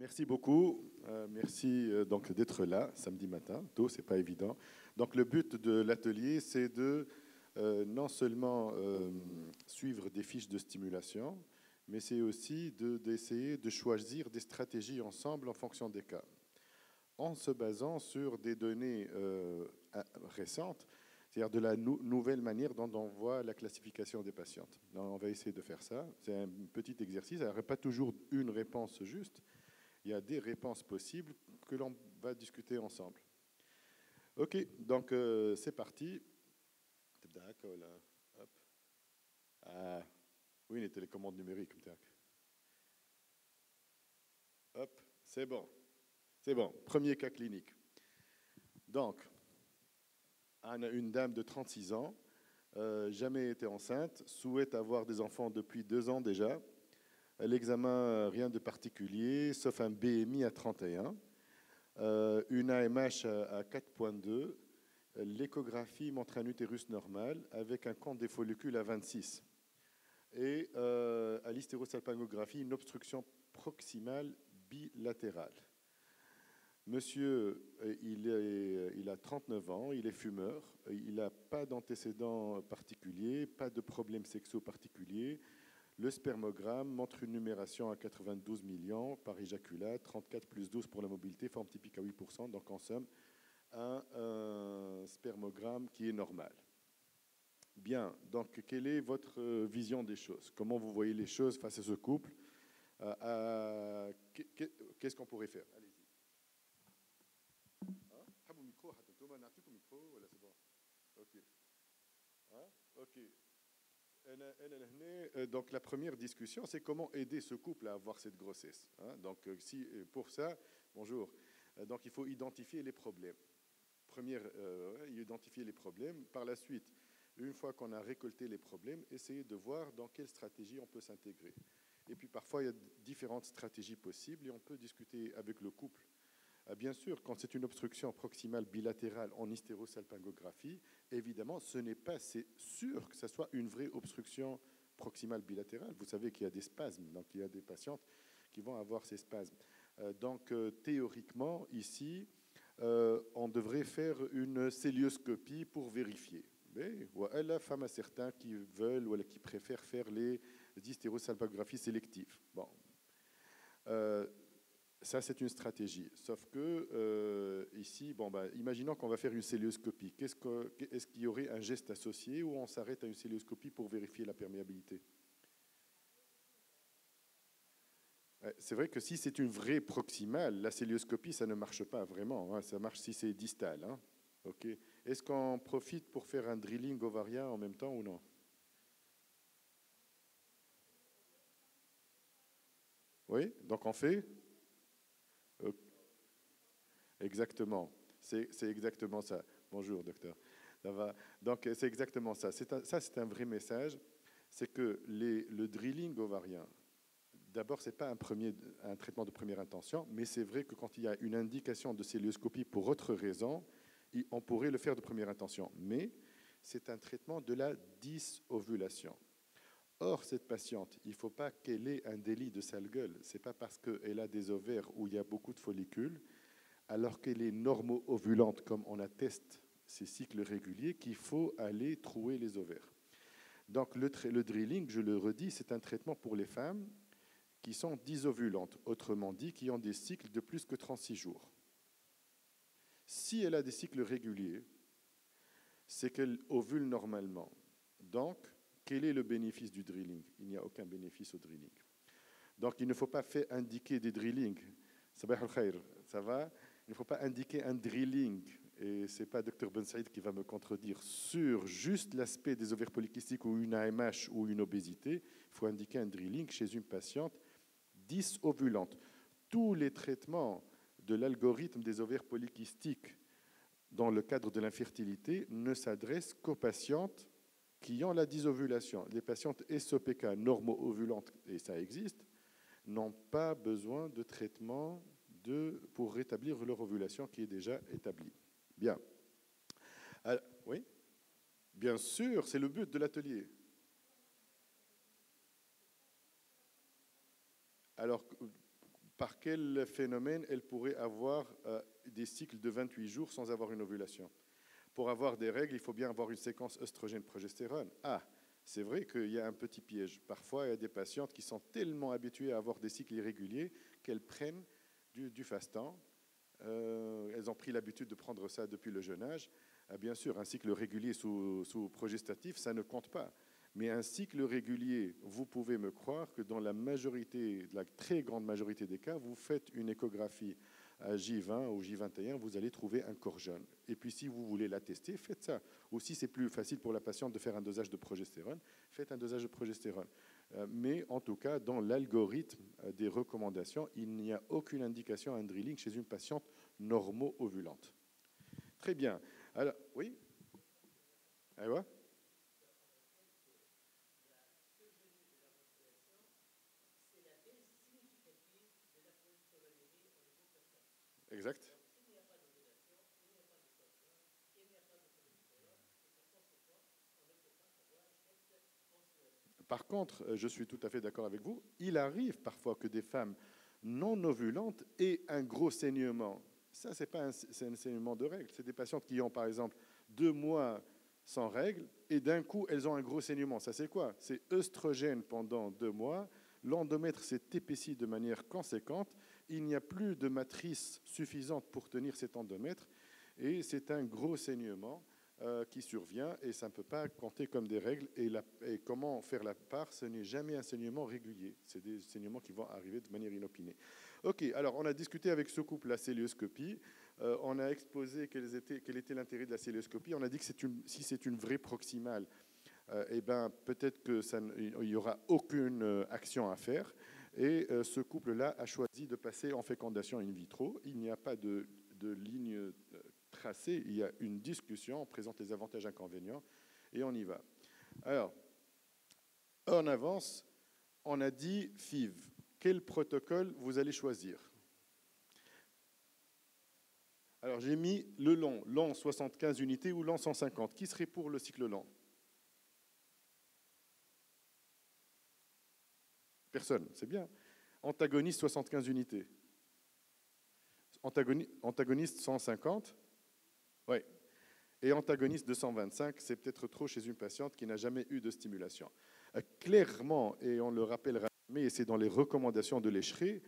Merci beaucoup. Merci donc d'être là samedi matin. Tôt, c'est pas évident. Donc le but de l'atelier, c'est de non seulement suivre des fiches de stimulation, mais c'est aussi d'essayer de choisir des stratégies ensemble en fonction des cas, en se basant sur des données récentes, c'est-à-dire de la nouvelle manière dont on voit la classification des patientes. Donc, on va essayer de faire ça. C'est un petit exercice. Il n'y aurait pas toujours une réponse juste. Il y a des réponses possibles que l'on va discuter ensemble. OK, donc c'est parti. D'accord, là. Hop. Ah, oui, les télécommandes numériques. Hop, c'est bon. C'est bon. Premier cas clinique. Donc, on a une dame de 36 ans, jamais été enceinte, souhaite avoir des enfants depuis 2 ans déjà. L'examen, rien de particulier, sauf un BMI à 31, une AMH à 4,2. L'échographie montre un utérus normal avec un compte des follicules à 26. Et à l'hystérosalpingographie, une obstruction proximale bilatérale. Monsieur, il a 39 ans, il est fumeur, il n'a pas d'antécédents particuliers, pas de problème sexuels particuliers. Le spermogramme montre une numération à 92 millions par éjaculat, 34 plus 12 pour la mobilité, forme typique à 8%, donc en somme, un spermogramme qui est normal. Bien, donc quelle est votre vision des choses? Comment vous voyez les choses face à ce couple? Qu'est-ce qu'on pourrait faire? Allez-y. Ok. Ok. Donc la première discussion, c'est comment aider ce couple à avoir cette grossesse. Donc pour ça, bonjour. Donc il faut identifier les problèmes. Identifier les problèmes. Par la suite, une fois qu'on a récolté les problèmes, essayer de voir dans quelle stratégie on peut s'intégrer. Et puis parfois, il y a différentes stratégies possibles et on peut discuter avec le couple. Bien sûr, quand c'est une obstruction proximale bilatérale en hystérosalpingographie, évidemment, ce n'est pas sûr que ce soit une vraie obstruction proximale bilatérale. Vous savez qu'il y a des spasmes, donc il y a des patientes qui vont avoir ces spasmes. Donc théoriquement, ici, on devrait faire une célioscopie pour vérifier. Mais la femme a certains qui veulent ou qui préfèrent faire les hystérosalpingographies sélectives. Bon. Ça, c'est une stratégie. Sauf que ici, imaginons qu'on va faire une célioscopie. Est-ce qu'il y aurait un geste associé ou on s'arrête à une célioscopie pour vérifier la perméabilité? C'est vrai que si c'est une vraie proximale, la célioscopie, ça ne marche pas vraiment. Ça marche si c'est distal. Okay. Est-ce qu'on profite pour faire un drilling ovarien en même temps ou non? Oui, donc on fait? Exactement. C'est exactement ça. Bonjour, docteur. Ça va. Donc, c'est exactement ça. Ça, c'est un vrai message. C'est que le drilling ovarien, d'abord, ce n'est pas un traitement de première intention, mais c'est vrai que quand il y a une indication de célioscopie pour autre raison, on pourrait le faire de première intention. Mais c'est un traitement de la dysovulation. Or, cette patiente, il ne faut pas qu'elle ait un délit de sale gueule. Ce n'est pas parce qu'elle a des ovaires où il y a beaucoup de follicules, alors qu'elle est normo-ovulante, comme on atteste ces cycles réguliers, qu'il faut aller trouer les ovaires. Donc le drilling, je le redis, c'est un traitement pour les femmes qui sont dysovulantes, autrement dit, qui ont des cycles de plus que 36 jours. Si elle a des cycles réguliers, c'est qu'elle ovule normalement. Donc, quel est le bénéfice du drilling? Il n'y a aucun bénéfice au drilling. Donc, il ne faut pas faire indiquer des drillings. Sabah al-khair, ça va? Il ne faut pas indiquer un drilling, et ce n'est pas Dr Ben Saïd qui va me contredire, sur juste l'aspect des ovaires polykystiques ou une AMH ou une obésité. Il faut indiquer un drilling chez une patiente dysovulante. Tous les traitements de l'algorithme des ovaires polykystiques dans le cadre de l'infertilité ne s'adressent qu'aux patientes qui ont la dysovulation. Les patientes SOPK normo-ovulantes, et ça existe, n'ont pas besoin de traitement pour rétablir leur ovulation qui est déjà établie. Bien. Alors, oui, bien sûr, c'est le but de l'atelier. Alors, par quel phénomène elle pourrait avoir des cycles de 28 jours sans avoir une ovulation. Pour avoir des règles, il faut bien avoir une séquence œstrogène-progestérone. Ah, c'est vrai qu'il y a un petit piège. Parfois, il y a des patientes qui sont tellement habituées à avoir des cycles irréguliers qu'elles prennent du fastant. Elles ont pris l'habitude de prendre ça depuis le jeune âge. Bien sûr, un cycle régulier sous progestatif, ça ne compte pas. Mais un cycle régulier, vous pouvez me croire que dans la très grande majorité des cas, vous faites une échographie à J20 ou J21, vous allez trouver un corps jeune. Et puis si vous voulez l'attester, faites ça. Aussi, c'est plus facile pour la patiente de faire un dosage de progestérone. Faites un dosage de progestérone. Mais en tout cas, dans l'algorithme des recommandations, il n'y a aucune indication à un drilling chez une patiente normo-ovulante. Très bien. Alors, oui. Ah ouais. Exact. Par contre, je suis tout à fait d'accord avec vous, il arrive parfois que des femmes non ovulantes aient un gros saignement. Ça, c'est un saignement de règles. C'est des patientes qui ont, par exemple, 2 mois sans règles, et d'un coup, elles ont un gros saignement. Ça, c'est quoi? C'est œstrogène pendant 2 mois. L'endomètre s'est épaissi de manière conséquente. Il n'y a plus de matrice suffisante pour tenir cet endomètre, et c'est un gros saignement qui survient, et ça ne peut pas compter comme des règles. Et comment faire la part? Ce n'est jamais un saignement régulier. C'est des saignements qui vont arriver de manière inopinée. OK, alors on a discuté avec ce couple la célioscopie. On a exposé quel était l'intérêt de la célioscopie. On a dit que si c'est une vraie proximale, eh ben, peut-être qu'il n'y aura aucune action à faire. Et ce couple-là a choisi de passer en fécondation in vitro. Il n'y a pas de ligne tracée, il y a une discussion, on présente les avantages et inconvénients, et on y va. Alors, on avance, on a dit FIV. Quel protocole vous allez choisir? Alors, j'ai mis le long 75 unités ou long 150. Qui serait pour le cycle long? Personne, c'est bien. Antagoniste 75 unités. Antagoniste 150. Oui. Et antagoniste 225, c'est peut-être trop chez une patiente qui n'a jamais eu de stimulation. Clairement, et on le rappellera, mais c'est dans les recommandations de l'Escheret,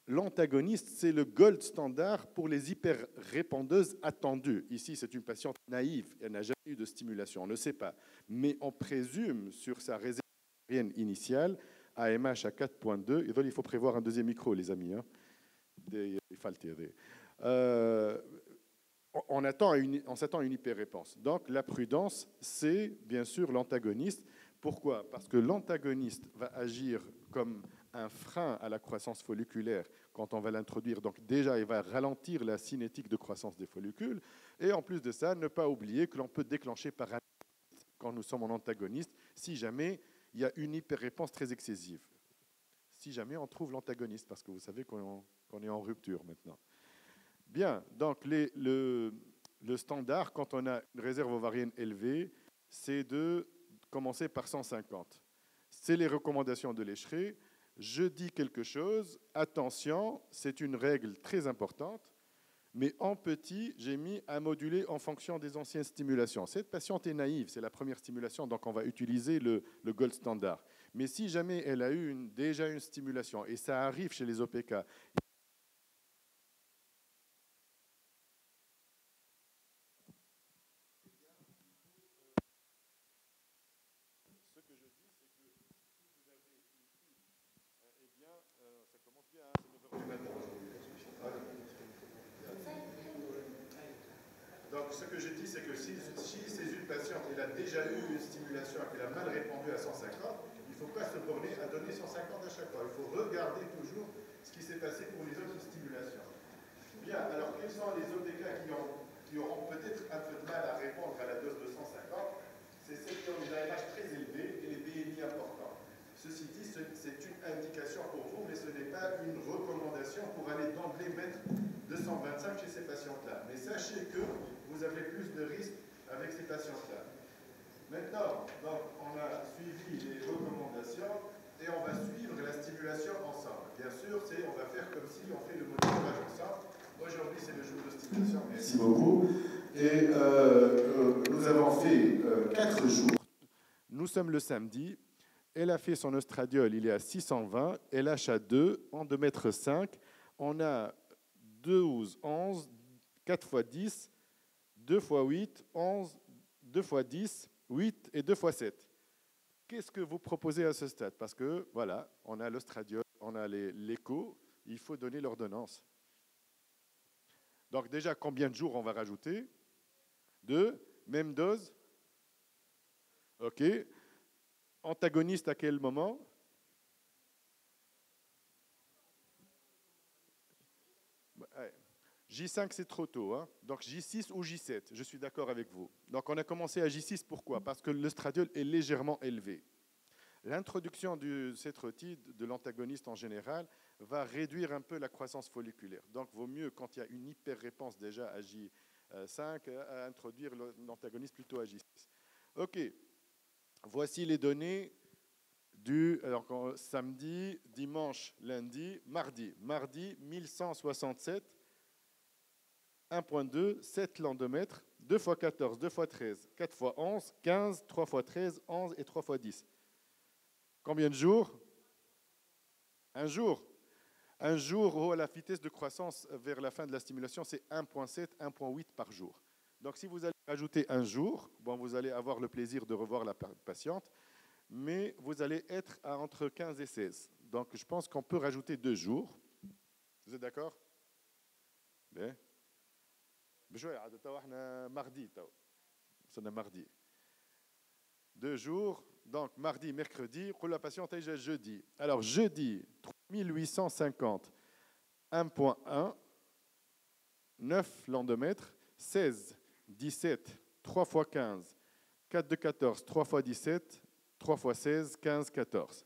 l'antagoniste, c'est le gold standard pour les hyperrépondeuses attendues. Ici, c'est une patiente naïve, elle n'a jamais eu de stimulation, on ne sait pas. Mais on présume sur sa réserve initiale, AMH à 4.2, et donc il faut prévoir un deuxième micro, les amis. Hein. On s'attend à une hyperréponse. Donc la prudence, c'est bien sûr l'antagoniste. Pourquoi? Parce que l'antagoniste va agir comme un frein à la croissance folliculaire quand on va l'introduire. Donc déjà, il va ralentir la cinétique de croissance des follicules. Et en plus de ça, ne pas oublier que l'on peut déclencher par un quand nous sommes en antagoniste, si jamais il y a une hyperréponse très excessive. Si jamais on trouve l'antagoniste, parce que vous savez qu'on est en rupture maintenant. Bien, donc le standard, quand on a une réserve ovarienne élevée, c'est de commencer par 150. C'est les recommandations de l'Escheret. Je dis quelque chose, attention, c'est une règle très importante, mais en petit, j'ai mis à moduler en fonction des anciennes stimulations. Cette patiente est naïve, c'est la première stimulation, donc on va utiliser le gold standard. Mais si jamais elle a eu déjà une stimulation, et ça arrive chez les OPK, donc, ce que je dis, c'est que si c'est une patiente, elle a déjà eu une stimulation et qu'elle a mal répondu à 150, il ne faut pas se borner à donner 150 à chaque fois. Il faut regarder toujours ce qui s'est passé pour les autres stimulations. Bien, alors quels sont les OTK qui auront peut-être un peu de mal à répondre à la dose de 150? C'est celles qui ont des AMH très élevés et les BMI importants. Ceci dit, c'est une indication pour vous, mais ce n'est pas une recommandation pour aller d'emblée mettre 225 chez ces patientes-là. Mais sachez que vous avez plus de risques avec ces patientes-là. Maintenant, donc, on a suivi les recommandations et on va suivre la stimulation ensemble. bien sûr, on va faire comme si on fait le monitorage ensemble. Aujourd'hui, c'est le jour de stimulation. Merci beaucoup. Et nous avons fait 4 jours. Nous sommes le samedi. Elle a fait son oestradiol, il est à 620. LH à 2, en 2,5 m. On a 12, 11, 4 x 10, 2 x 8, 11, 2 x 10, 8 et 2 x 7. Qu'est-ce que vous proposez à ce stade? Parce que, voilà, on a l'oestradiol, on a l'écho, il faut donner l'ordonnance. Donc déjà, combien de jours on va rajouter? 2, même dose? OK. Antagoniste à quel moment? J5, c'est trop tôt. Hein? Donc J6 ou J7, je suis d'accord avec vous. Donc on a commencé à J6, pourquoi? Parce que l'œstradiol est légèrement élevé. L'introduction du cétrotide, de l'antagoniste en général, va réduire un peu la croissance folliculaire. Donc vaut mieux, quand il y a une hyper-réponse déjà à J5, à introduire l'antagoniste plutôt à J6. OK. Voici les données du samedi, dimanche, lundi, mardi. Mardi, 1167. 1.2, 7 lendomètres, 2 x 14, 2 x 13, 4 x 11, 15, 3 x 13, 11 et 3 x 10. Combien de jours? Un jour. Un jour où la vitesse de croissance vers la fin de la stimulation, c'est 1.7, 1.8 par jour. Donc si vous allez ajouter un jour, bon, vous allez avoir le plaisir de revoir la patiente, mais vous allez être à entre 15 et 16. Donc je pense qu'on peut rajouter 2 jours. Vous êtes d'accord? Bien. بشوي عاد تو احنا mardi تو صرنا mardi 2 jours donc mardi mercredi pour la patiente est jeudi. Alors jeudi 3850 1.1 9 lendomètres 16 17 3 x 15 4 de 14 3 x 17 3 x 16 15 14.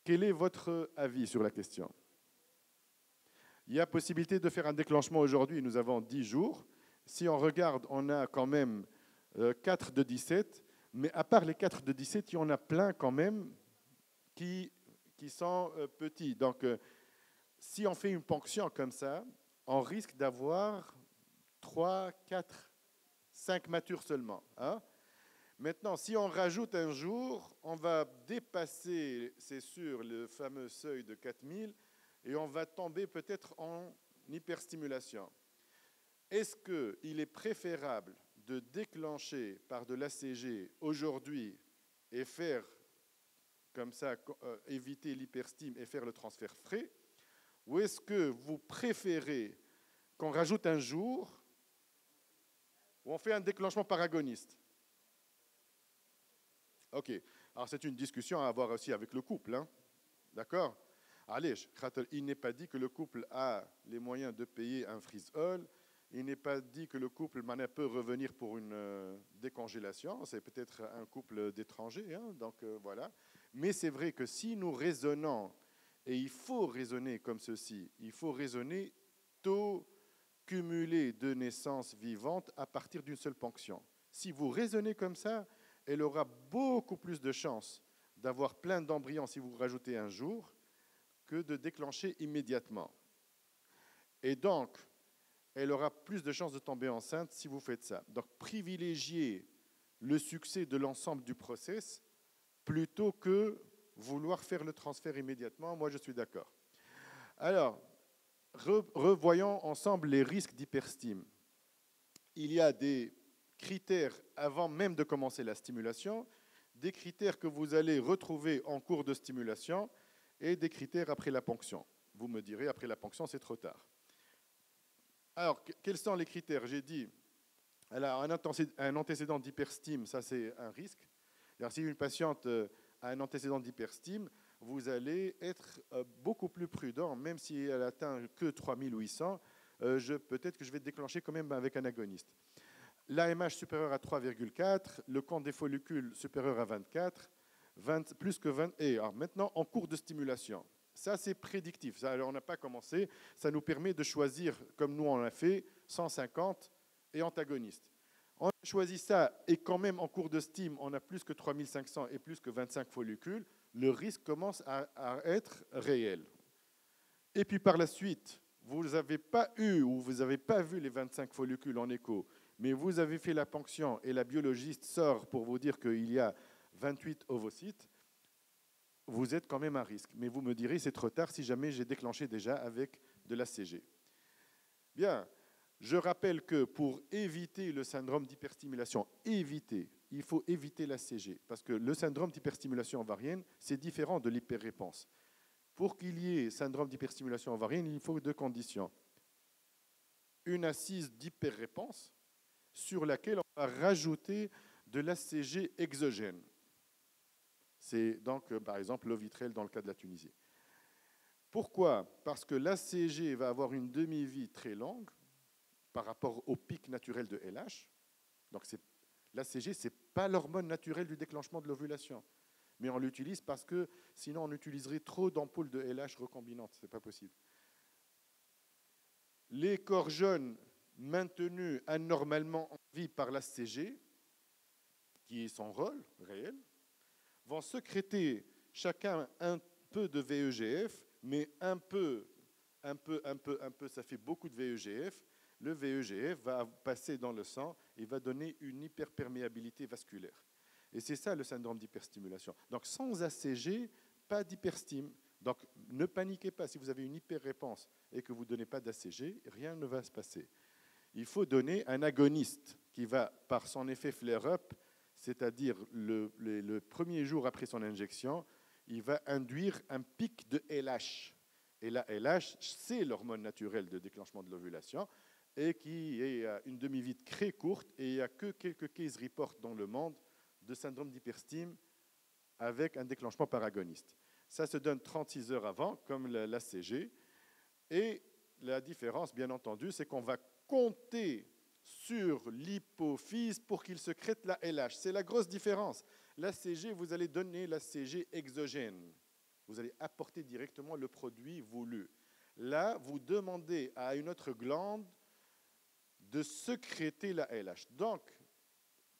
Quel est votre avis sur la question? Il y a possibilité de faire un déclenchement aujourd'hui. Nous avons 10 jours. Si on regarde, on a quand même 4 de 17. Mais à part les 4 de 17, il y en a plein quand même qui sont petits. Donc, si on fait une ponction comme ça, on risque d'avoir 3, 4, 5 matures seulement. Hein? Maintenant, si on rajoute un jour, on va dépasser, c'est sûr, le fameux seuil de 4000. Et on va tomber peut-être en hyperstimulation. Est-ce qu'il est préférable de déclencher par de l'ACG aujourd'hui et faire comme ça, éviter l'hyperstime et faire le transfert frais? Ou est-ce que vous préférez qu'on rajoute un jour ou on fait un déclenchement par agoniste? OK. Alors c'est une discussion à avoir aussi avec le couple. Hein? D'accord? Allez, il n'est pas dit que le couple a les moyens de payer un freeze-all. Il n'est pas dit que le couple peut revenir pour une décongélation. C'est peut-être un couple d'étrangers. Hein, donc voilà. Mais c'est vrai que si nous raisonnons, et il faut raisonner comme ceci, il faut raisonner taux cumulé de naissances vivantes à partir d'une seule ponction. Si vous raisonnez comme ça, elle aura beaucoup plus de chances d'avoir plein d'embryons si vous rajoutez un jour que de déclencher immédiatement. Et donc, elle aura plus de chances de tomber enceinte si vous faites ça. Donc, privilégiez le succès de l'ensemble du process plutôt que vouloir faire le transfert immédiatement. Moi, je suis d'accord. Alors, revoyons ensemble les risques d'hyperstime. Il y a des critères avant même de commencer la stimulation, des critères que vous allez retrouver en cours de stimulation, et des critères après la ponction. Vous me direz, après la ponction, c'est trop tard. Alors, quels sont les critères? J'ai dit, elle a un antécédent d'hyperstime, ça c'est un risque. Alors, si une patiente a un antécédent d'hyperstime, vous allez être beaucoup plus prudent, même si elle atteint que 3800, peut-être que je vais déclencher quand même avec un agoniste. L'AMH supérieur à 3,4, le compte des follicules supérieur à 24, plus que 20. Et alors maintenant, en cours de stimulation, ça c'est prédictif. Ça, on n'a pas commencé. Ça nous permet de choisir, comme nous on l'a fait, 150 et antagoniste. On a choisi ça et quand même en cours de stim, on a plus que 3500 et plus que 25 follicules. le risque commence à être réel. Et puis par la suite, vous n'avez pas eu ou vous n'avez pas vu les 25 follicules en écho, mais vous avez fait la ponction et la biologiste sort pour vous dire qu'il y a 28 ovocytes, vous êtes quand même à risque. Mais vous me direz, c'est trop tard si jamais j'ai déclenché déjà avec de l'ACG. Bien, je rappelle que pour éviter le syndrome d'hyperstimulation, il faut éviter l'ACG, parce que le syndrome d'hyperstimulation ovarienne, c'est différent de l'hyperréponse. Pour qu'il y ait syndrome d'hyperstimulation ovarienne, il faut deux conditions. Une assise d'hyperréponse sur laquelle on va rajouter de l'ACG exogène. C'est donc, par exemple, l'Ovitrel dans le cas de la Tunisie. Pourquoi? Parce que l'ACG va avoir une demi-vie très longue par rapport au pic naturel de LH. Donc l'ACG, ce n'est pas l'hormone naturelle du déclenchement de l'ovulation. Mais on l'utilise parce que sinon on utiliserait trop d'ampoules de LH recombinantes. Ce n'est pas possible. Les corps jeunes maintenus anormalement en vie par l'ACG, qui est son rôle réel, vont sécréter chacun un peu de VEGF, mais un peu, ça fait beaucoup de VEGF. Le VEGF va passer dans le sang et va donner une hyperperméabilité vasculaire. Et c'est ça le syndrome d'hyperstimulation. Donc sans ACG, pas d'hyperstime. Donc ne paniquez pas, si vous avez une hyperréponse et que vous ne donnez pas d'ACG, rien ne va se passer. Il faut donner un agoniste qui va, par son effet flare-up, c'est-à-dire le premier jour après son injection, il va induire un pic de LH. Et la LH, c'est l'hormone naturelle de déclenchement de l'ovulation et qui est à une demi-vie très courte, et il n'y a que quelques case reports dans le monde de syndrome d'hyperstime avec un déclenchement par agoniste. Ça se donne 36 heures avant, comme l'ACG. Et la différence, bien entendu, c'est qu'on va compter sur l'hypophyse pour qu'il sécrète la LH. C'est la grosse différence. L'ACG, vous allez donner l'ACG exogène. Vous allez apporter directement le produit voulu. Là, vous demandez à une autre glande de sécréter la LH. Donc,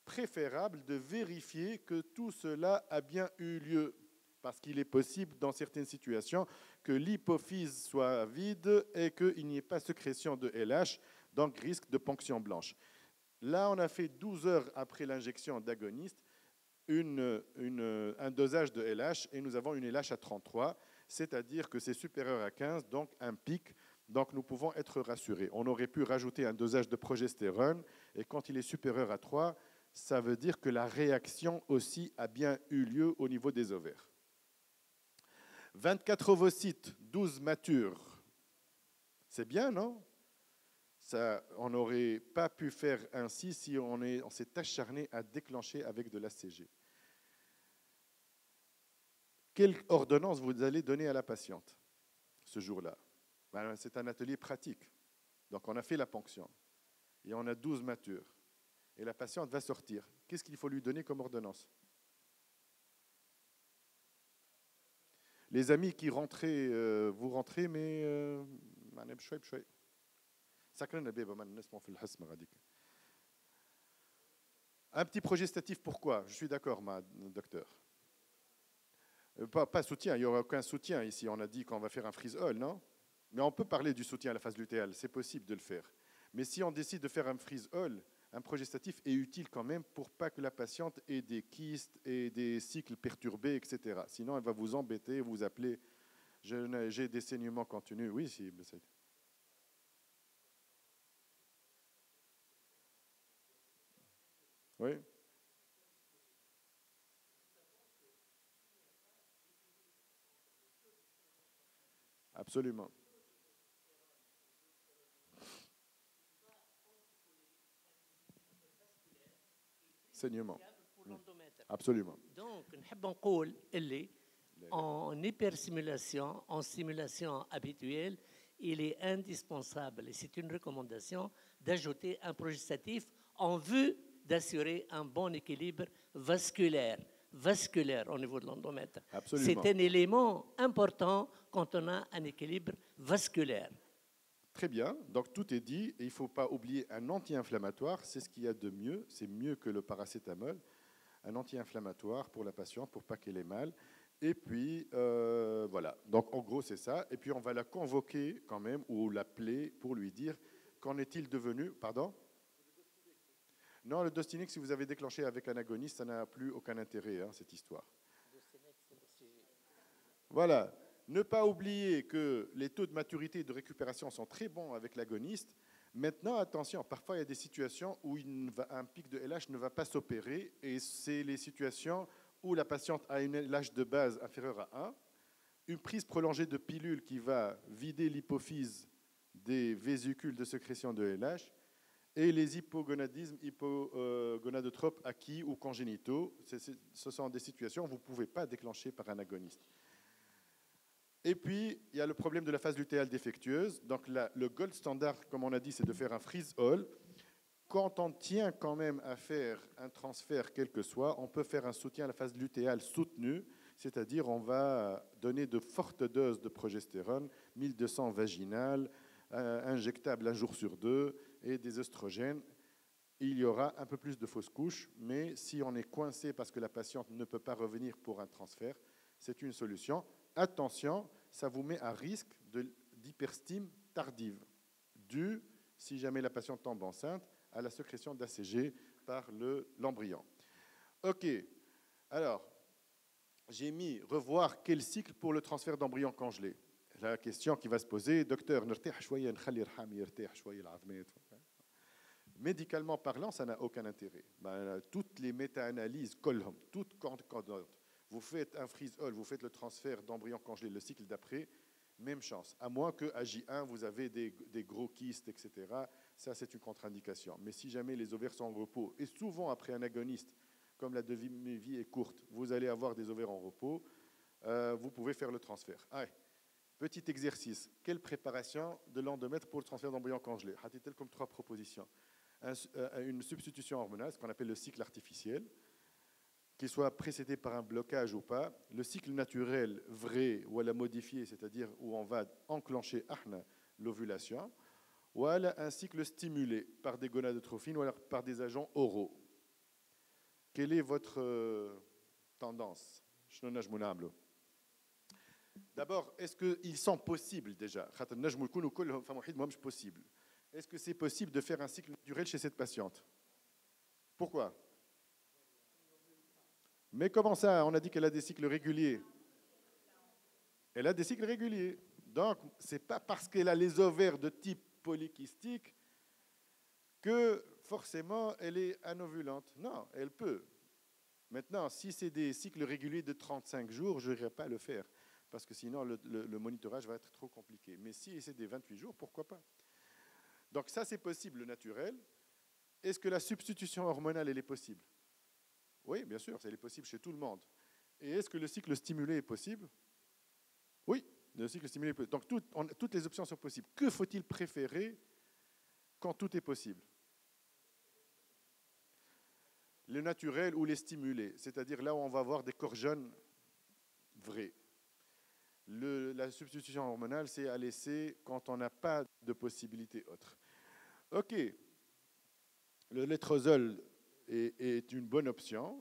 préférable de vérifier que tout cela a bien eu lieu, parce qu'il est possible dans certaines situations que l'hypophyse soit vide et qu'il n'y ait pas sécrétion de LH, donc risque de ponction blanche. Là, on a fait 12 heures après l'injection d'agoniste un dosage de LH et nous avons une LH à 33, c'est-à-dire que c'est supérieur à 15, donc un pic. Donc nous pouvons être rassurés. On aurait pu rajouter un dosage de progestérone et quand il est supérieur à 3, ça veut dire que la réaction aussi a bien eu lieu au niveau des ovaires. 24 ovocytes, 12 matures. C'est bien, non? Ça, on n'aurait pas pu faire ainsi si on s'est acharné à déclencher avec de l'ACG. Quelle ordonnance vous allez donner à la patiente ce jour-là? Ben, c'est un atelier pratique. Donc on a fait la ponction et on a 12 matures. Et la patiente va sortir. Qu'est-ce qu'il faut lui donner comme ordonnance? Les amis qui rentraient, vous rentrez, mais un petit progestatif, pourquoi? Je suis d'accord, docteur. Pas soutien, il n'y aura aucun soutien ici. On a dit qu'on va faire un freeze-all, non? Mais on peut parler du soutien à la phase lutéale, c'est possible de le faire. Mais si on décide de faire un freeze-all, un progestatif est utile quand même pour pas que la patiente ait des kystes et des cycles perturbés, etc. Sinon, elle va vous embêter, vous appeler. J'ai des saignements continus. Oui, si. Oui. Absolument. Saignement. Absolument. Donc, en hyperstimulation, en stimulation habituelle, il est indispensable, et c'est une recommandation, d'ajouter un progestatif en vue d'assurer un bon équilibre vasculaire au niveau de l'endomètre. C'est un élément important quand on a un équilibre vasculaire. Très bien, donc tout est dit, et il ne faut pas oublier un anti-inflammatoire, c'est ce qu'il y a de mieux, c'est mieux que le paracétamol, un anti-inflammatoire pour la patiente, pour pas qu'elle ait mal. Et puis, voilà. Donc, en gros, c'est ça. Et puis, on va la convoquer quand même ou l'appeler pour lui dire qu'en est-il devenu. Pardon? Non, le Dostinex, si vous avez déclenché avec un agoniste, ça n'a plus aucun intérêt, hein, cette histoire. Voilà. Ne pas oublier que les taux de maturité et de récupération sont très bons avec l'agoniste. Maintenant, attention, parfois il y a des situations où un pic de LH ne va pas s'opérer et c'est les situations où la patiente a une LH de base inférieure à 1, une prise prolongée de pilules qui va vider l'hypophyse des vésicules de sécrétion de LH et les hypogonadismes hypogonadotropes acquis ou congénitaux. Ce sont des situations où vous ne pouvez pas déclencher par un agoniste. Et puis, il y a le problème de la phase lutéale défectueuse. Donc, le gold standard, comme on a dit, c'est de faire un freeze-all. Quand on tient quand même à faire un transfert, quel que soit, on peut faire un soutien à la phase lutéale soutenue, c'est-à-dire on va donner de fortes doses de progestérone, 1200 vaginales, injectables un jour sur 2, et des œstrogènes. Il y aura un peu plus de fausses couches, mais si on est coincé parce que la patiente ne peut pas revenir pour un transfert, c'est une solution. Attention, ça vous met à risque d'hyperstime tardive, due, si jamais la patiente tombe enceinte, à la sécrétion d'ACG par l'embryon. OK. Alors, j'ai mis revoir quel cycle pour le transfert d'embryon congelé. La question qui va se poser, docteur, médicalement parlant, ça n'a aucun intérêt. Toutes les méta-analyses, toutes concordantes. Vous faites un freeze-all, vous faites le transfert d'embryon congelé, le cycle d'après, même chance. À moins qu'à J1, vous avez des gros kystes, etc. Ça, c'est une contre-indication. Mais si jamais les ovaires sont en repos, et souvent après un agoniste, comme la demi-vie est courte, vous allez avoir des ovaires en repos, vous pouvez faire le transfert. Allez, petit exercice. Quelle préparation de l'endomètre pour le transfert d'embryon congelé? Tel comme 3 propositions. Une substitution hormonale, ce qu'on appelle le cycle artificiel, qu'il soit précédé par un blocage ou pas, le cycle naturel vrai ou à la modifié, c'est-à-dire où on va enclencher l'ovulation, ou un cycle stimulé par des gonadotrophines ou alors par des agents oraux. Quelle est votre tendance? D'abord, est-ce qu'ils sont possibles déjà? Est-ce que c'est possible de faire un cycle naturel chez cette patiente? Pourquoi? Mais comment ça? On a dit qu'elle a des cycles réguliers. Elle a des cycles réguliers. Donc, ce n'est pas parce qu'elle a les ovaires de type polykystique que forcément elle est anovulante. Non, elle peut. Maintenant, si c'est des cycles réguliers de 35 jours, je n'irai pas le faire. Parce que sinon, le monitorage va être trop compliqué. Mais si c'est des 28 jours, pourquoi pas? Donc ça, c'est possible, le naturel. Est-ce que la substitution hormonale, elle est possible? Oui, bien sûr, elle est possible chez tout le monde. Et est-ce que le cycle stimulé est possible? Oui, le cycle stimulé est possible. Donc toutes les options sont possibles. Que faut-il préférer quand tout est possible? Le naturel ou les stimulés, c'est-à-dire là où on va avoir des corps jeunes vrais. La substitution hormonale, c'est à laisser quand on n'a pas de possibilité autre. OK. Le létrozole est une bonne option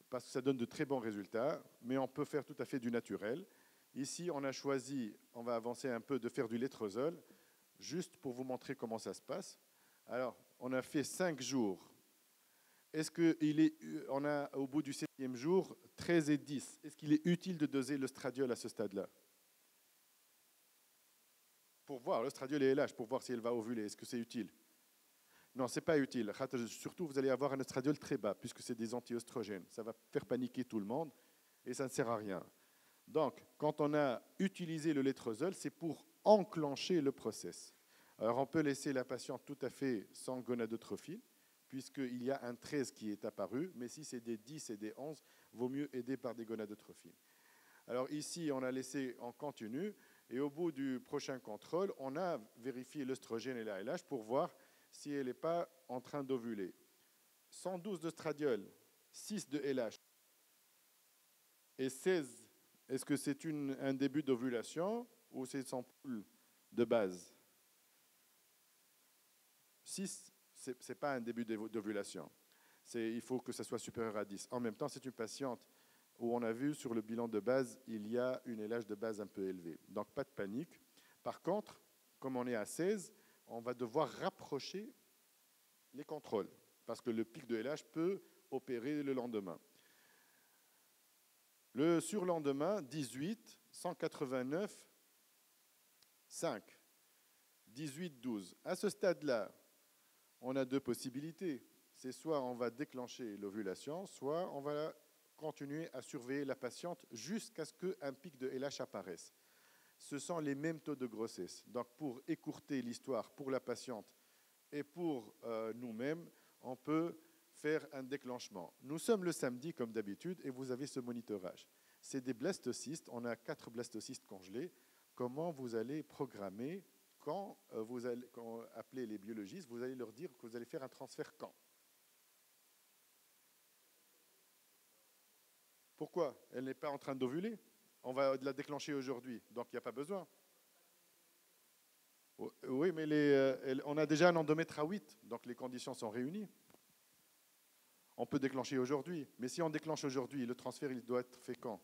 parce que ça donne de très bons résultats, mais on peut faire tout à fait du naturel. Ici, on a choisi, on va avancer un peu, de faire du létrozole, juste pour vous montrer comment ça se passe. Alors, on a fait 5 jours. Est-ce on a, au bout du 7e jour, 13 et 10. Est-ce qu'il est utile de doser l'œstradiol à ce stade-là? Pour voir, l'œstradiol et LH, pour voir si elle va ovuler. Est-ce que c'est utile? Non, ce n'est pas utile. Surtout, vous allez avoir un œstradiol très bas, puisque c'est des anti-œstrogènes. Ça va faire paniquer tout le monde et ça ne sert à rien. Donc, quand on a utilisé le létrozole, c'est pour enclencher le process. Alors, on peut laisser la patiente tout à fait sans gonadotrophine, puisqu'il y a un 13 qui est apparu, mais si c'est des 10 et des 11, vaut mieux aider par des gonadotrophines. Alors ici, on a laissé en continu, et au bout du prochain contrôle, on a vérifié l'œstrogène et la LH pour voir si elle n'est pas en train d'ovuler. 112 d'œstradiol, 6 de LH et 16, est-ce que c'est un début d'ovulation ou c'est son pool de base? 6, ce n'est pas un début d'ovulation. Il faut que ça soit supérieur à 10. En même temps, c'est une patiente où on a vu sur le bilan de base, il y a une LH de base un peu élevée. Donc pas de panique. Par contre, comme on est à 16, on va devoir rapprocher les contrôles, parce que le pic de LH peut opérer le lendemain. Le surlendemain, 18, 189, 5, 18, 12. À ce stade-là, on a deux possibilités. C'est soit on va déclencher l'ovulation, soit on va continuer à surveiller la patiente jusqu'à ce qu'un pic de LH apparaisse. Ce sont les mêmes taux de grossesse. Donc pour écourter l'histoire pour la patiente et pour nous-mêmes, on peut faire un déclenchement. Nous sommes le samedi comme d'habitude et vous avez ce monitorage. C'est des blastocystes, on a 4 blastocystes congelés. Comment vous allez programmer quand quand appelez les biologistes, vous allez leur dire que vous allez faire un transfert quand? Pourquoi? Elle n'est pas en train d'ovuler. On va la déclencher aujourd'hui, donc il n'y a pas besoin. Oui, mais on a déjà un endomètre à 8, donc les conditions sont réunies. On peut déclencher aujourd'hui, mais si on déclenche aujourd'hui, le transfert il doit être fait quand?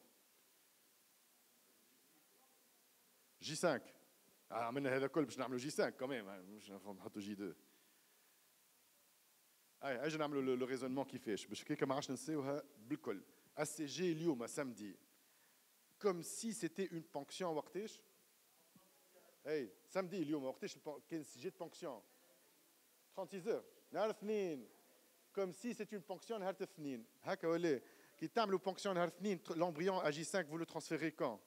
J5. Ah, mais je vais J5 quand même, je vais J2. Je vais le raisonnement qui fait. Je vais vous ACG اليوم samedi. Comme si c'était une ponction وقتاش؟ Hey, samedi اليوم وقتاش كاين sujet de ponction 36 heures. نهار الاثنين. Comme si c'est une ponction نهار الاثنين. هكا ولا كي تعملوا ponction نهار الاثنين l'embryon à J5 vous le transférez quand؟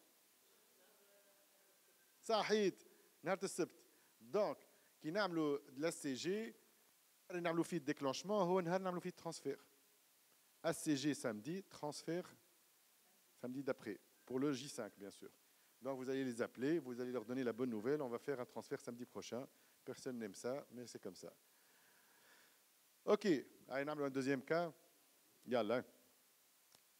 صحيت نهار السبت. Donc كي نعملوا de l'ACG نعملوا فيه déclenchement هو نهار نعملوا فيه transfert. ACG samedi, transfert samedi d'après, pour le J5 bien sûr. Donc vous allez les appeler, vous allez leur donner la bonne nouvelle, on va faire un transfert samedi prochain. Personne n'aime ça, mais c'est comme ça. Ok, allez, un deuxième cas. Yalla.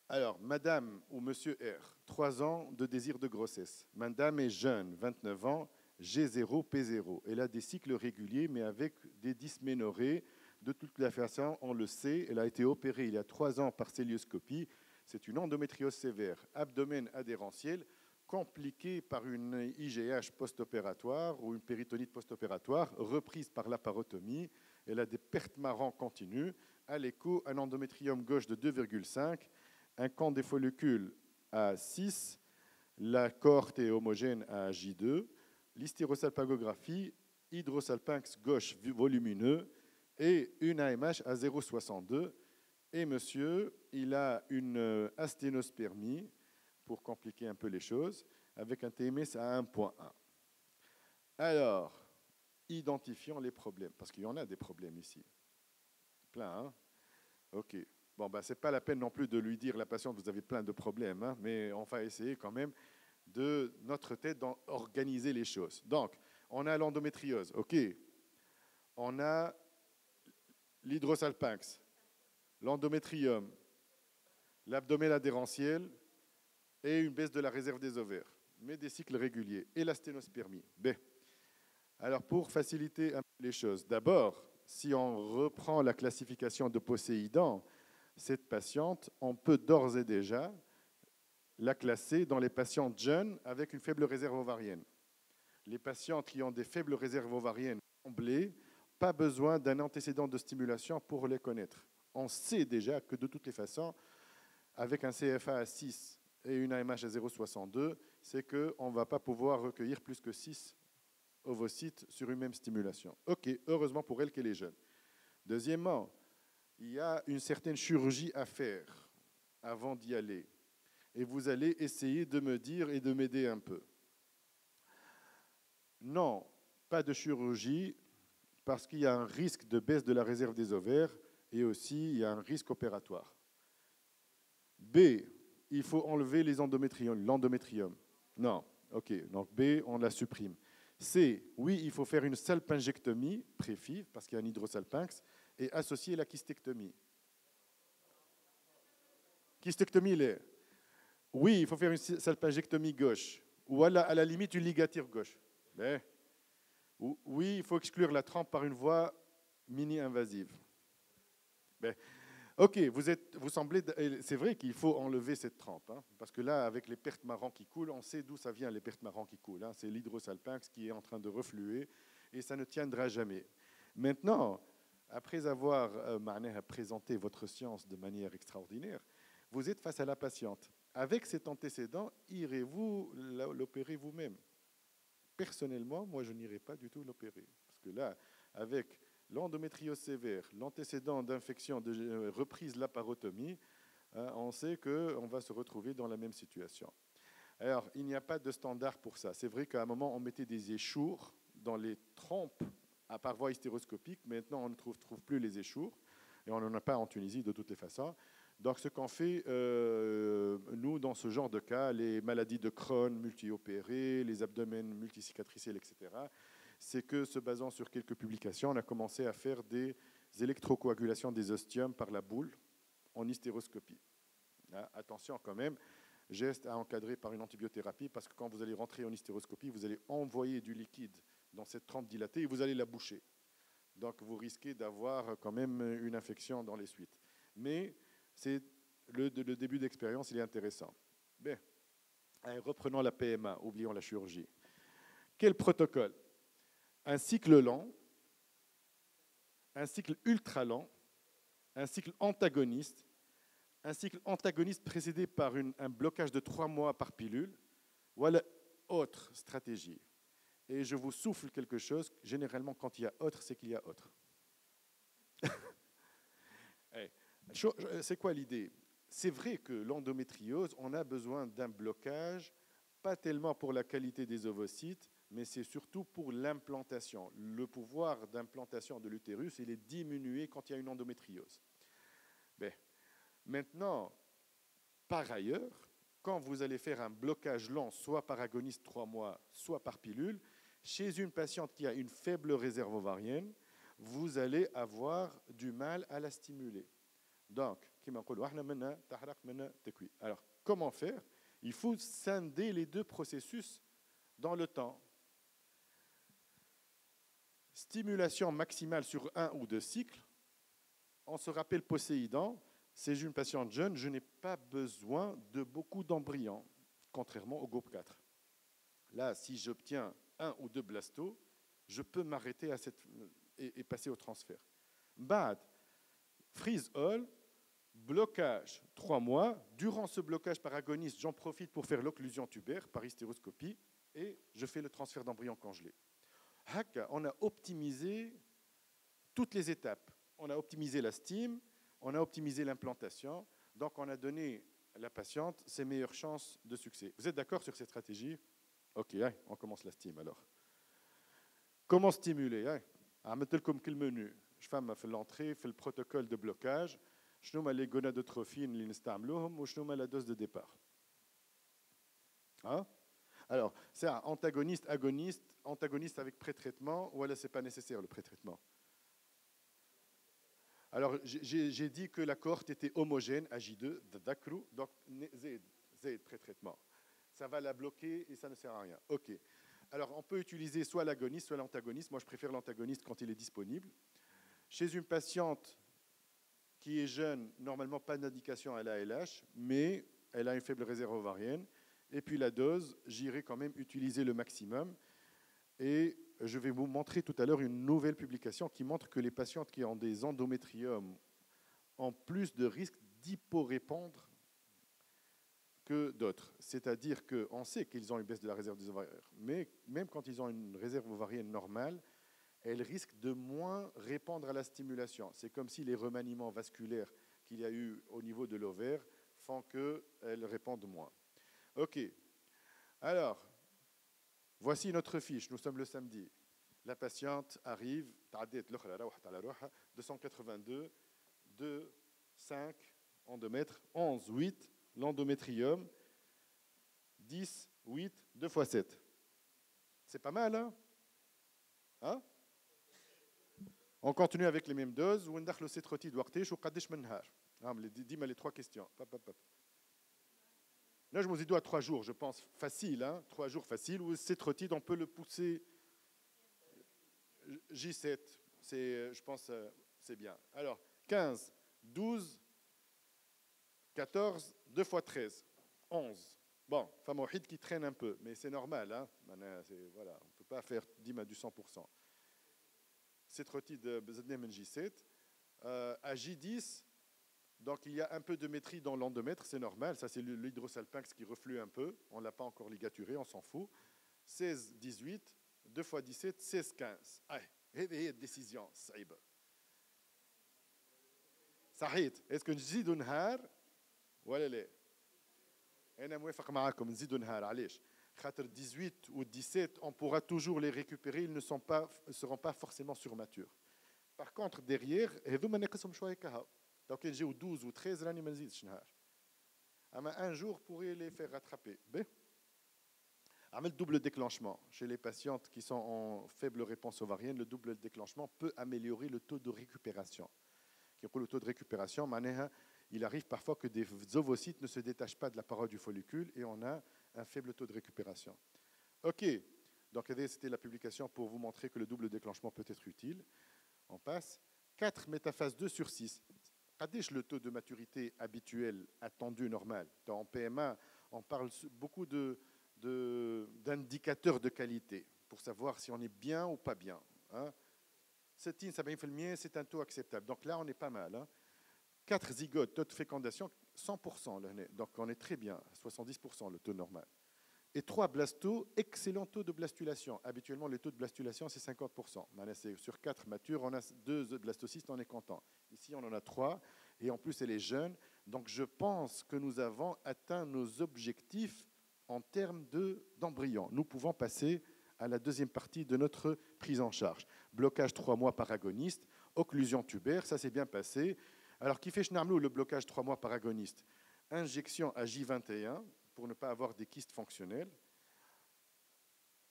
Alors, madame ou monsieur R, 3 ans de désir de grossesse. Madame est jeune, 29 ans, G0, P0. Elle a des cycles réguliers, mais avec des dysménorrhées. De toute la façon, on le sait, elle a été opérée il y a 3 ans par cœlioscopie. C'est une endométriose sévère, abdomen adhérentiel, compliquée par une IGH post-opératoire ou une péritonite post-opératoire, reprise par laparotomie. Elle a des pertes marron continues. À l'écho, un endométrium gauche de 2,5, un camp des follicules à 6, la cohorte est homogène à J2, l'hystérosalpingographie, hydrosalpinx gauche volumineux, et une AMH à 0,62. Et monsieur, il a une asténospermie, pour compliquer un peu les choses, avec un TMS à 1,1. Alors, identifions les problèmes, parce qu'il y en a des problèmes ici. Plein, hein? Ok. Bon, ce n'est pas la peine non plus de lui dire, la patiente, vous avez plein de problèmes, hein, mais on va essayer quand même de notre tête d'organiser les choses. Donc, on a l'endométriose, ok. On a l'hydrosalpinx, l'endométrium, l'abdomen adhérentiel et une baisse de la réserve des ovaires, mais des cycles réguliers, et la sténospermie. B. Alors, pour faciliter un peu les choses, d'abord, si on reprend la classification de Poséidon, cette patiente, on peut d'ores et déjà la classer dans les patientes jeunes avec une faible réserve ovarienne. Les patientes qui ont des faibles réserves ovariennes comblées, pas besoin d'un antécédent de stimulation pour les connaître. On sait déjà que de toutes les façons, avec un CFA à 6 et une AMH à 0,62, c'est qu'on ne va pas pouvoir recueillir plus que 6 ovocytes sur une même stimulation. Ok, heureusement pour elle qu'elle est jeune. Deuxièmement, il y a une certaine chirurgie à faire avant d'y aller. Et vous allez essayer de me dire et de m'aider un peu. Non, pas de chirurgie, parce qu'il y a un risque de baisse de la réserve des ovaires et aussi il y a un risque opératoire. B, il faut enlever l'endométrium. Non, ok, donc B, on la supprime. C, oui, il faut faire une salpingectomie préfive, parce qu'il y a un hydrosalpinx, et associer la kystectomie. Kystectomie, oui, il faut faire une salpingectomie gauche, ou à la limite une ligature gauche. Mais, oui, il faut exclure la trempe par une voie mini-invasive. Ok, vous semblez. C'est vrai qu'il faut enlever cette trempe, hein, parce que là, avec les pertes marrants qui coulent, on sait d'où ça vient les pertes marrants qui coulent. Hein, c'est l'hydrosalpinx qui est en train de refluer et ça ne tiendra jamais. Maintenant, après avoir présenté votre science de manière extraordinaire, vous êtes face à la patiente. Avec cet antécédent, irez-vous l'opérer vous-même? Personnellement, moi, je n'irai pas du tout l'opérer. Parce que là, avec l'endométriose sévère, l'antécédent d'infection, de reprise de la parotomie, hein, on sait qu'on va se retrouver dans la même situation. Alors, il n'y a pas de standard pour ça. C'est vrai qu'à un moment, on mettait des échours dans les trompes par voie hystéroscopique. Maintenant, on ne trouve plus les échours. Et on n'en a pas en Tunisie de toutes les façons. Donc, ce qu'on fait, nous, dans ce genre de cas, les maladies de Crohn multi-opérées, les abdomens multicicatriciels, etc., c'est que, se basant sur quelques publications, on a commencé à faire des électrocoagulations des ostiums par la boule en hystéroscopie. Hein, attention quand même, geste à encadrer par une antibiothérapie, parce que quand vous allez rentrer en hystéroscopie, vous allez envoyer du liquide dans cette trempe dilatée et vous allez la boucher. Donc, vous risquez d'avoir quand même une infection dans les suites. Mais c'est le début d'expérience, il est intéressant. Bien. Allez, reprenons la PMA, oublions la chirurgie. Quel protocole? Un cycle lent, un cycle ultra lent, un cycle antagoniste précédé par un blocage de 3 mois par pilule. Voilà autre stratégie. Et je vous souffle quelque chose, généralement quand il y a autre, c'est qu'il y a autre. C'est quoi l'idée? C'est vrai que l'endométriose, on a besoin d'un blocage, pas tellement pour la qualité des ovocytes, mais c'est surtout pour l'implantation. Le pouvoir d'implantation de l'utérus, il est diminué quand il y a une endométriose. Bien. Maintenant, par ailleurs, quand vous allez faire un blocage lent, soit par agoniste 3 mois, soit par pilule, chez une patiente qui a une faible réserve ovarienne, vous allez avoir du mal à la stimuler. Donc, alors, comment faire? Il faut scinder les deux processus dans le temps. Stimulation maximale sur 1 ou 2 cycles. On se rappelle Poséidon, c'est une patiente jeune, je n'ai pas besoin de beaucoup d'embryons, contrairement au groupe 4. Là, si j'obtiens 1 ou 2 blastos, je peux m'arrêter et passer au transfert. Bad, freeze all, blocage 3 mois. Durant ce blocage par agoniste, j'en profite pour faire l'occlusion tubaire par hystéroscopie et je fais le transfert d'embryon congelé. On a optimisé toutes les étapes. On a optimisé la stime, on a optimisé l'implantation, donc on a donné à la patiente ses meilleures chances de succès. Vous êtes d'accord sur cette stratégie? Ok, on commence la stime alors. Comment stimuler? comme quel menu? Je fais l'entrée, fait le protocole de blocage. Je nomme les gonadotrophines, l'instamloum, ou je nomme la dose de départ. Hein? Alors, c'est un antagoniste, agoniste, antagoniste avec pré-traitement, ou alors c'est pas nécessaire le pré-traitement? Alors, j'ai dit que la cohorte était homogène à J2, d'Akrou, donc Z, pré-traitement. Ça va la bloquer et ça ne sert à rien. OK. Alors, on peut utiliser soit l'agoniste, soit l'antagoniste. Moi, je préfère l'antagoniste quand il est disponible. Chez une patiente qui est jeune, normalement pas d'indication à la LH, mais elle a une faible réserve ovarienne. Et puis la dose, j'irai quand même utiliser le maximum. Et je vais vous montrer tout à l'heure une nouvelle publication qui montre que les patientes qui ont des endométriomes ont plus de risques d'hyporépandre que d'autres. C'est-à-dire qu'on sait qu'ils ont une baisse de la réserve des ovaires, mais même quand ils ont une réserve ovarienne normale, elles risquent de moins répondre à la stimulation. C'est comme si les remaniements vasculaires qu'il y a eu au niveau de l'ovaire font qu'elles répondent moins. OK. Alors, voici notre fiche. Nous sommes le samedi. La patiente arrive, 282, 2, 5 endomètres, 11, 8, l'endométrium, 10, 8, 2 fois 7. C'est pas mal, hein? Hein? On continue avec les mêmes doses. وندخلوا السيتروتيد وقتاش وقداش من نهار. ديما les 3 questions. Là, je me dis à 3 jours, je pense, facile, hein? 3 jours facile. Ou cétrotide, on peut le pousser J7. Je pense c'est bien. Alors, 15, 12, 14, 2 fois 13, 11. Bon, femme wahid qui traîne un peu, mais c'est normal. Hein? Voilà, on ne peut pas faire dima du 100%. C'est roti de Bezadne Menjiset. À J10, donc il y a un peu de métrie dans l'endomètre, c'est normal. Ça, c'est l'hydrosalpinx qui reflue un peu. On ne l'a pas encore ligaturé, on s'en fout. 16, 18, 2 fois 17, 16, 15. هذه décision صعيبة. صحيت. Est-ce que نزيدوا نهار ولا لا؟ أنا موافق معاكم نزيدوا نهار علاش؟ خاطر 18 ou 17, on pourra toujours les récupérer, ils ne seront pas forcément surmatures. Par contre, derrière, هذوما ناقصهم شوية كهو. Donc, quand j'ai 12 ou 13, راني ما نزيدش نهار. أما un jour pourrait les faire rattraper. Le double déclenchement. Chez les patientes qui sont en faible réponse ovarienne, le double déclenchement peut améliorer le taux de récupération. Le taux de récupération, il arrive parfois que des ovocytes ne se détachent pas de la paroi du follicule et on a un faible taux de récupération. OK, donc c'était la publication pour vous montrer que le double déclenchement peut être utile. On passe. 4 métaphase 2 sur 6. Le taux de maturité habituel, attendu, normal. En PMA, on parle beaucoup d'indicateurs de qualité pour savoir si on est bien ou pas bien. Hein. C'est un taux acceptable. Donc là, on est pas mal. Hein. 4 zygotes, taux de fécondation, 100%. Donc on est très bien, 70% le taux normal. Et 3 blastos, excellent taux de blastulation. Habituellement, le taux de blastulation, c'est 50%. Sur 4 matures, on a 2 blastocystes, on est content. Ici, on en a 3, et en plus, elle est jeune. Donc je pense que nous avons atteint nos objectifs en termes d'embryon. Nous pouvons passer à la deuxième partie de notre prise en charge. Blocage 3 mois par agoniste, occlusion tubaire, ça s'est bien passé. Alors, qui fait le blocage 3 mois par agoniste? Injection à J21 pour ne pas avoir des kystes fonctionnels.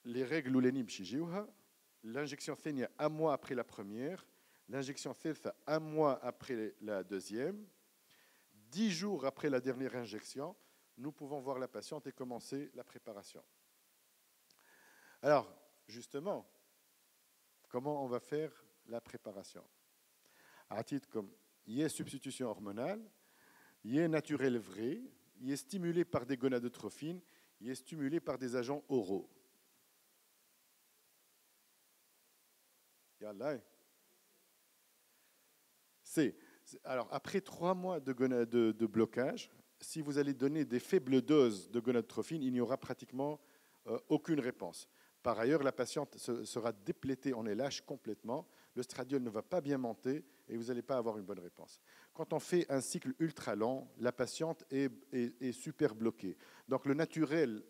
Les règles ou les nibchijiouha. L'injection Fenia 1 mois après la première. L'injection Thelfa 1 mois après la deuxième. 10 jours après la dernière injection, nous pouvons voir la patiente et commencer la préparation. Alors, justement, comment on va faire la préparation? À titre comme il y a substitution hormonale, il y a naturel vrai, il est stimulé par des gonadotrophines, il est stimulé par des agents oraux. Alors, après 3 mois de blocage, si vous allez donner des faibles doses de gonadotrophine, il n'y aura pratiquement aucune réponse. Par ailleurs, la patiente sera déplétée en LH complètement, le stradiol ne va pas bien monter et vous n'allez pas avoir une bonne réponse. Quand on fait un cycle ultra lent, la patiente est super bloquée. Donc le naturel,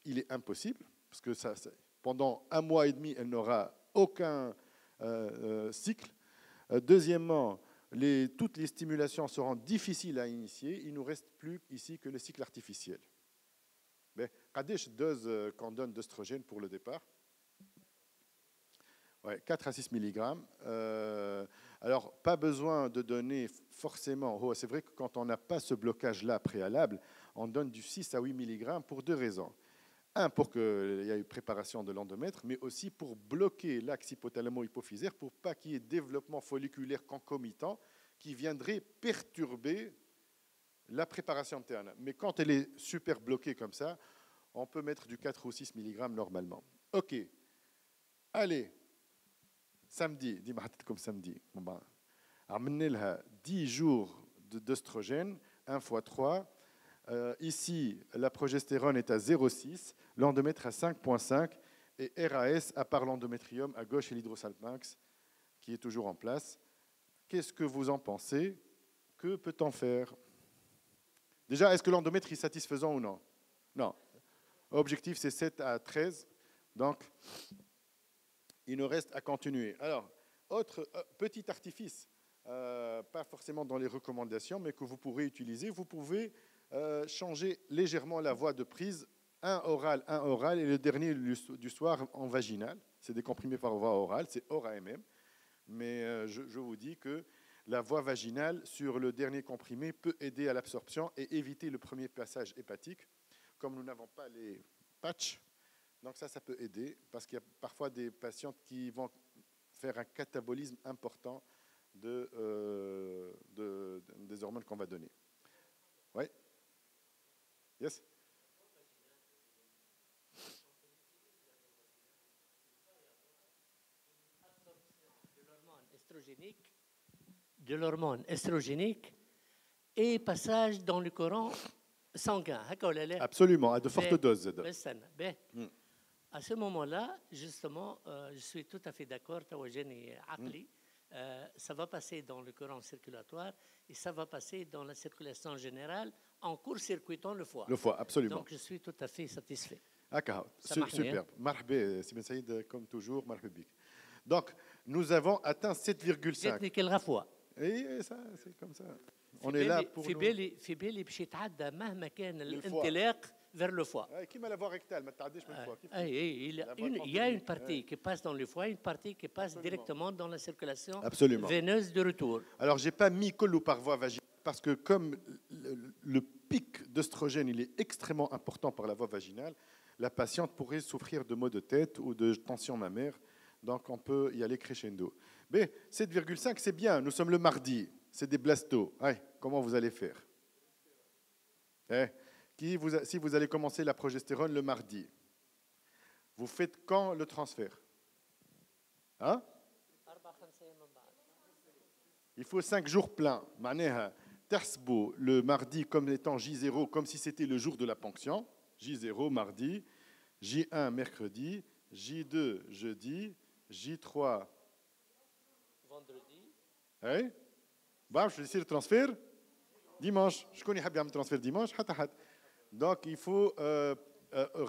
il est impossible, parce que pendant 1 mois et demi, elle n'aura aucun cycle. Deuxièmement, toutes les stimulations seront difficiles à initier. Il ne nous reste plus ici que le cycle artificiel. Quelle dose qu'on donne d'œstrogène pour le départ? 4 à 6 mg. Alors, pas besoin de donner forcément... C'est vrai que quand on n'a pas ce blocage-là préalable, on donne du 6 à 8 mg pour 2 raisons. Un, pour qu'il y ait une préparation de l'endomètre, mais aussi pour bloquer l'axe hypothalamo-hypophysaire pour pas qu'il y ait développement folliculaire concomitant qui viendrait perturber la préparation interne. Mais quand elle est super bloquée comme ça, on peut mettre du 4 ou 6 mg normalement. OK. Allez, samedi, dis-moi comme samedi. Amenez 10 jours d'œstrogène, 1 fois 3. Ici, la progestérone est à 0,6, l'endomètre à 5,5 et RAS, à part l'endométrium, à gauche et l'hydrosalpinx qui est toujours en place. Qu'est-ce que vous en pensez? Que peut-on faire? Déjà, est-ce que l'endomètre est satisfaisant ou non? Non. Objectif, c'est 7 à 13. Donc, il nous reste à continuer. Alors, autre petit artifice, pas forcément dans les recommandations, mais que vous pourrez utiliser. Vous pouvez changer légèrement la voie de prise, un oral, et le dernier du soir en vaginal. C'est des comprimés par voie orale, c'est ORAMM. Mais je vous dis que la voie vaginale sur le dernier comprimé peut aider à l'absorption et éviter le premier passage hépatique. Comme nous n'avons pas les patchs, donc ça peut aider parce qu'il y a parfois des patientes qui vont faire un catabolisme important des hormones qu'on va donner. Oui. Yes. De l'hormone estrogénique et passage dans le courant sanguin. Absolument, à de fortes doses. À ce moment-là, justement, je suis tout à fait d'accord, ça va passer dans le courant circulatoire et ça va passer dans la circulation générale en court-circuitant le foie. Le foie, absolument. Donc, je suis tout à fait satisfait. Superbe. Marhaba, Sibin Saïd, comme toujours, marhaba. Donc, nous avons atteint 7,5. Et ça, c'est comme ça. On est là pour في بالي باش يتعدى مهما كان الانطلاق vers le foie. كيما la voie rectale, ما تعديش من الفوا. Il y a une partie qui passe dans le foie, une partie qui passe directement dans la circulation veineuse de retour. Alors, j'ai pas mis collo par voie vaginale parce que comme le pic d'œstrogène, il est extrêmement important par la voie vaginale, la patiente pourrait souffrir de maux de tête ou de tension mammaire. Donc, on peut y aller crescendo. Mais 7,5, c'est bien. Nous sommes le mardi. C'est des blastos. Comment vous allez faire? Si vous allez commencer la progestérone le mardi, vous faites quand le transfert? Il faut 5 jours pleins. تحسبوا le mardi comme étant J0, comme si c'était le jour de la ponction. J0 mardi, J1 mercredi, J2 jeudi, J3 vendredi. Je vais essayer le transfert dimanche. Je connais bien le transfert dimanche. Donc, il faut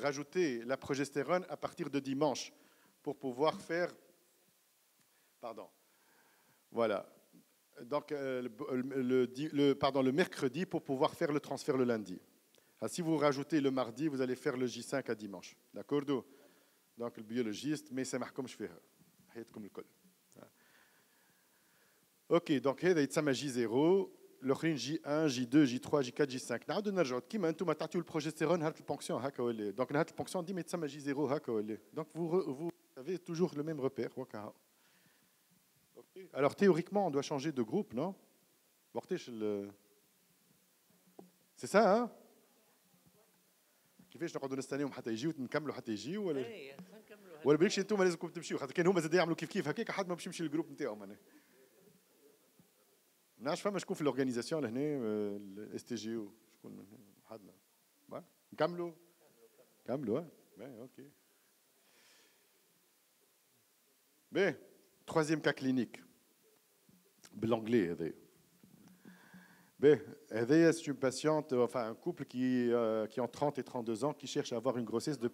rajouter la progestérone à partir de dimanche pour pouvoir faire... Pardon. Voilà. Donc, le mercredi pour pouvoir faire le transfert le lundi. Si vous rajoutez le mardi, vous allez faire le J5 à dimanche. D'accord? Donc, le biologiste, mais c'est comme je fais. Ok, donc هذا يتسمى J0, الاخرين J1, J2, J3, J4, J5. نعاودوا نرجعوا كيما انتم تعطيوا البروجستيرون نهار البونكسيون هكا ولا دونك نهار البونكسيون ديما يتسمى J0 هكا ولا donc vous avez toujours le même repère. Okay. Alors théoriquement on doit changer de groupe, non? C'est ça, hein? كيفاش نقعدوا نستناوهم حتى يجيو نكملوا حتى يجيو ولا ولا بالكش انتم لازمكم تمشيو خاطر كان هما زاد يعملوا كيف هكاك حد ما باش يمشي للجروب نتاعهم انا نعرفش فما شكون في الاورغانيزاسيون لهنا الاس تي جي شكون حدنا نكملوا اوكي بي troisième cas clinique بالانجلي هذا c'est une patiente, enfin un couple qui ont 30 et 32 ans qui cherche à avoir une grossesse de...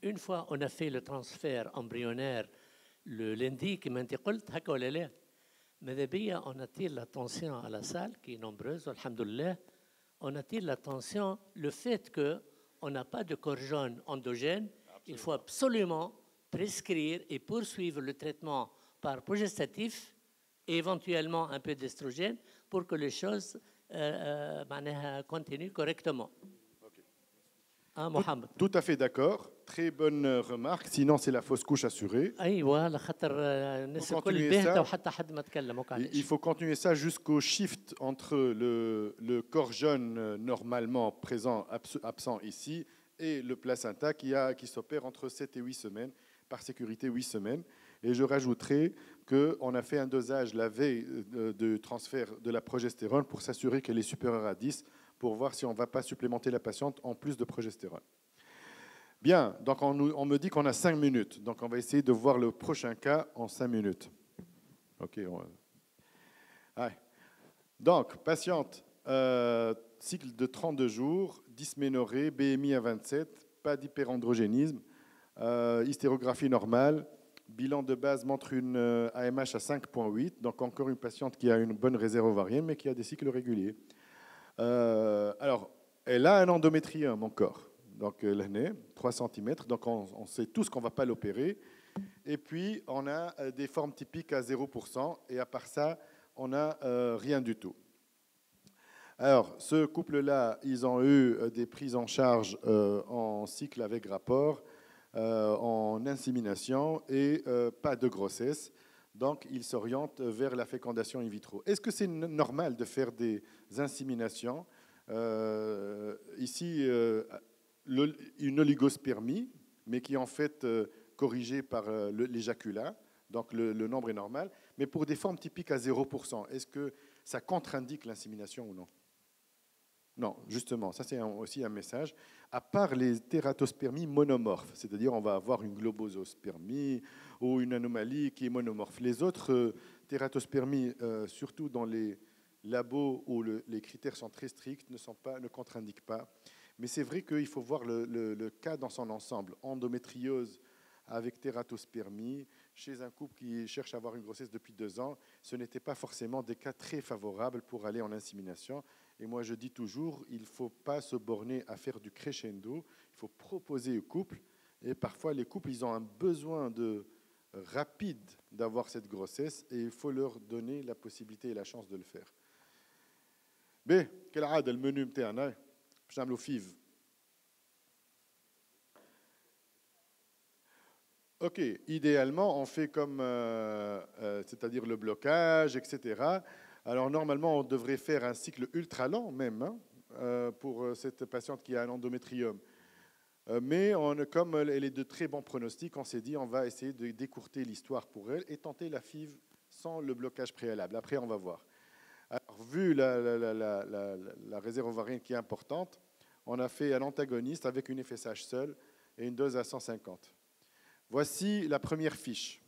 Une fois on a fait le transfert embryonnaire le lundi, qui m'a dit, on attire l'attention à la salle qui est nombreuse, alhamdoulilah. On attire l'attention le fait qu'on n'a pas de corps jaune endogène. Il faut absolument prescrire et poursuivre le traitement par progestatif et éventuellement un peu d'estrogène pour que les choses continuent correctement. Okay. Tout à fait d'accord. Très bonne remarque. Sinon, c'est la fausse couche assurée. Il faut continuer ça jusqu'au shift entre le corps jaune normalement présent, absent ici, et le placenta qui s'opère entre 7 et 8 semaines. Par sécurité 8 semaines. Et je rajouterai qu'on a fait un dosage la veille de transfert de la progestérone pour s'assurer qu'elle est supérieure à 10 pour voir si on ne va pas supplémenter la patiente en plus de progestérone. Bien, donc on me dit qu'on a 5 minutes. Donc on va essayer de voir le prochain cas en 5 minutes. OK. Donc, patiente, cycle de 32 jours, dysménorrhée, BMI à 27, pas d'hyperandrogénisme. Hystérographie normale, bilan de base montre une AMH à 5,8, donc encore une patiente qui a une bonne réserve ovarienne mais qui a des cycles réguliers. Alors, elle a un endométrium encore, donc elle est 3 cm, donc on sait tous qu'on ne va pas l'opérer. Et puis, on a des formes typiques à 0%, et à part ça, on n'a rien du tout. Alors, ce couple-là, ils ont eu des prises en charge en cycle avec rapport, en insémination et pas de grossesse. Donc, ils s'orientent vers la fécondation in vitro. Est-ce que c'est normal de faire des inséminations? Ici, une oligospermie, mais qui est en fait corrigée par l'éjaculat. Donc, le nombre est normal. Mais pour des formes typiques à 0%, est-ce que ça contre-indique l'insémination ou non? Non, justement, ça c'est aussi un message. À part les tératospermies monomorphes, c'est-à-dire on va avoir une globosospermie ou une anomalie qui est monomorphe. Les autres tératospermies, surtout dans les labos où les critères sont très stricts, ne contre-indiquent pas. Mais c'est vrai qu'il faut voir le cas dans son ensemble. Endométriose avec tératospermie, chez un couple qui cherche à avoir une grossesse depuis 2 ans, ce n'était pas forcément des cas très favorables pour aller en insémination. Et moi, je dis toujours, il ne faut pas se borner à faire du crescendo, il faut proposer au couple. Et parfois, les couples, ils ont un besoin rapide d'avoir cette grossesse et il faut leur donner la possibilité et la chance de le faire. Mais, quel عاد المنيو نتاعنا باش نعملوا فيف. Ok, idéalement, on fait comme, c'est-à-dire le blocage, etc. Alors normalement, on devrait faire un cycle ultra lent même pour cette patiente qui a un endométrium. Mais comme elle est de très bons pronostics, on s'est dit on va essayer de décourter l'histoire pour elle et tenter la FIV sans le blocage préalable. Après, on va voir. Alors, vu la réserve ovarienne qui est importante, on a fait un antagoniste avec une FSH seule et une dose à 150. Voici la première fiche.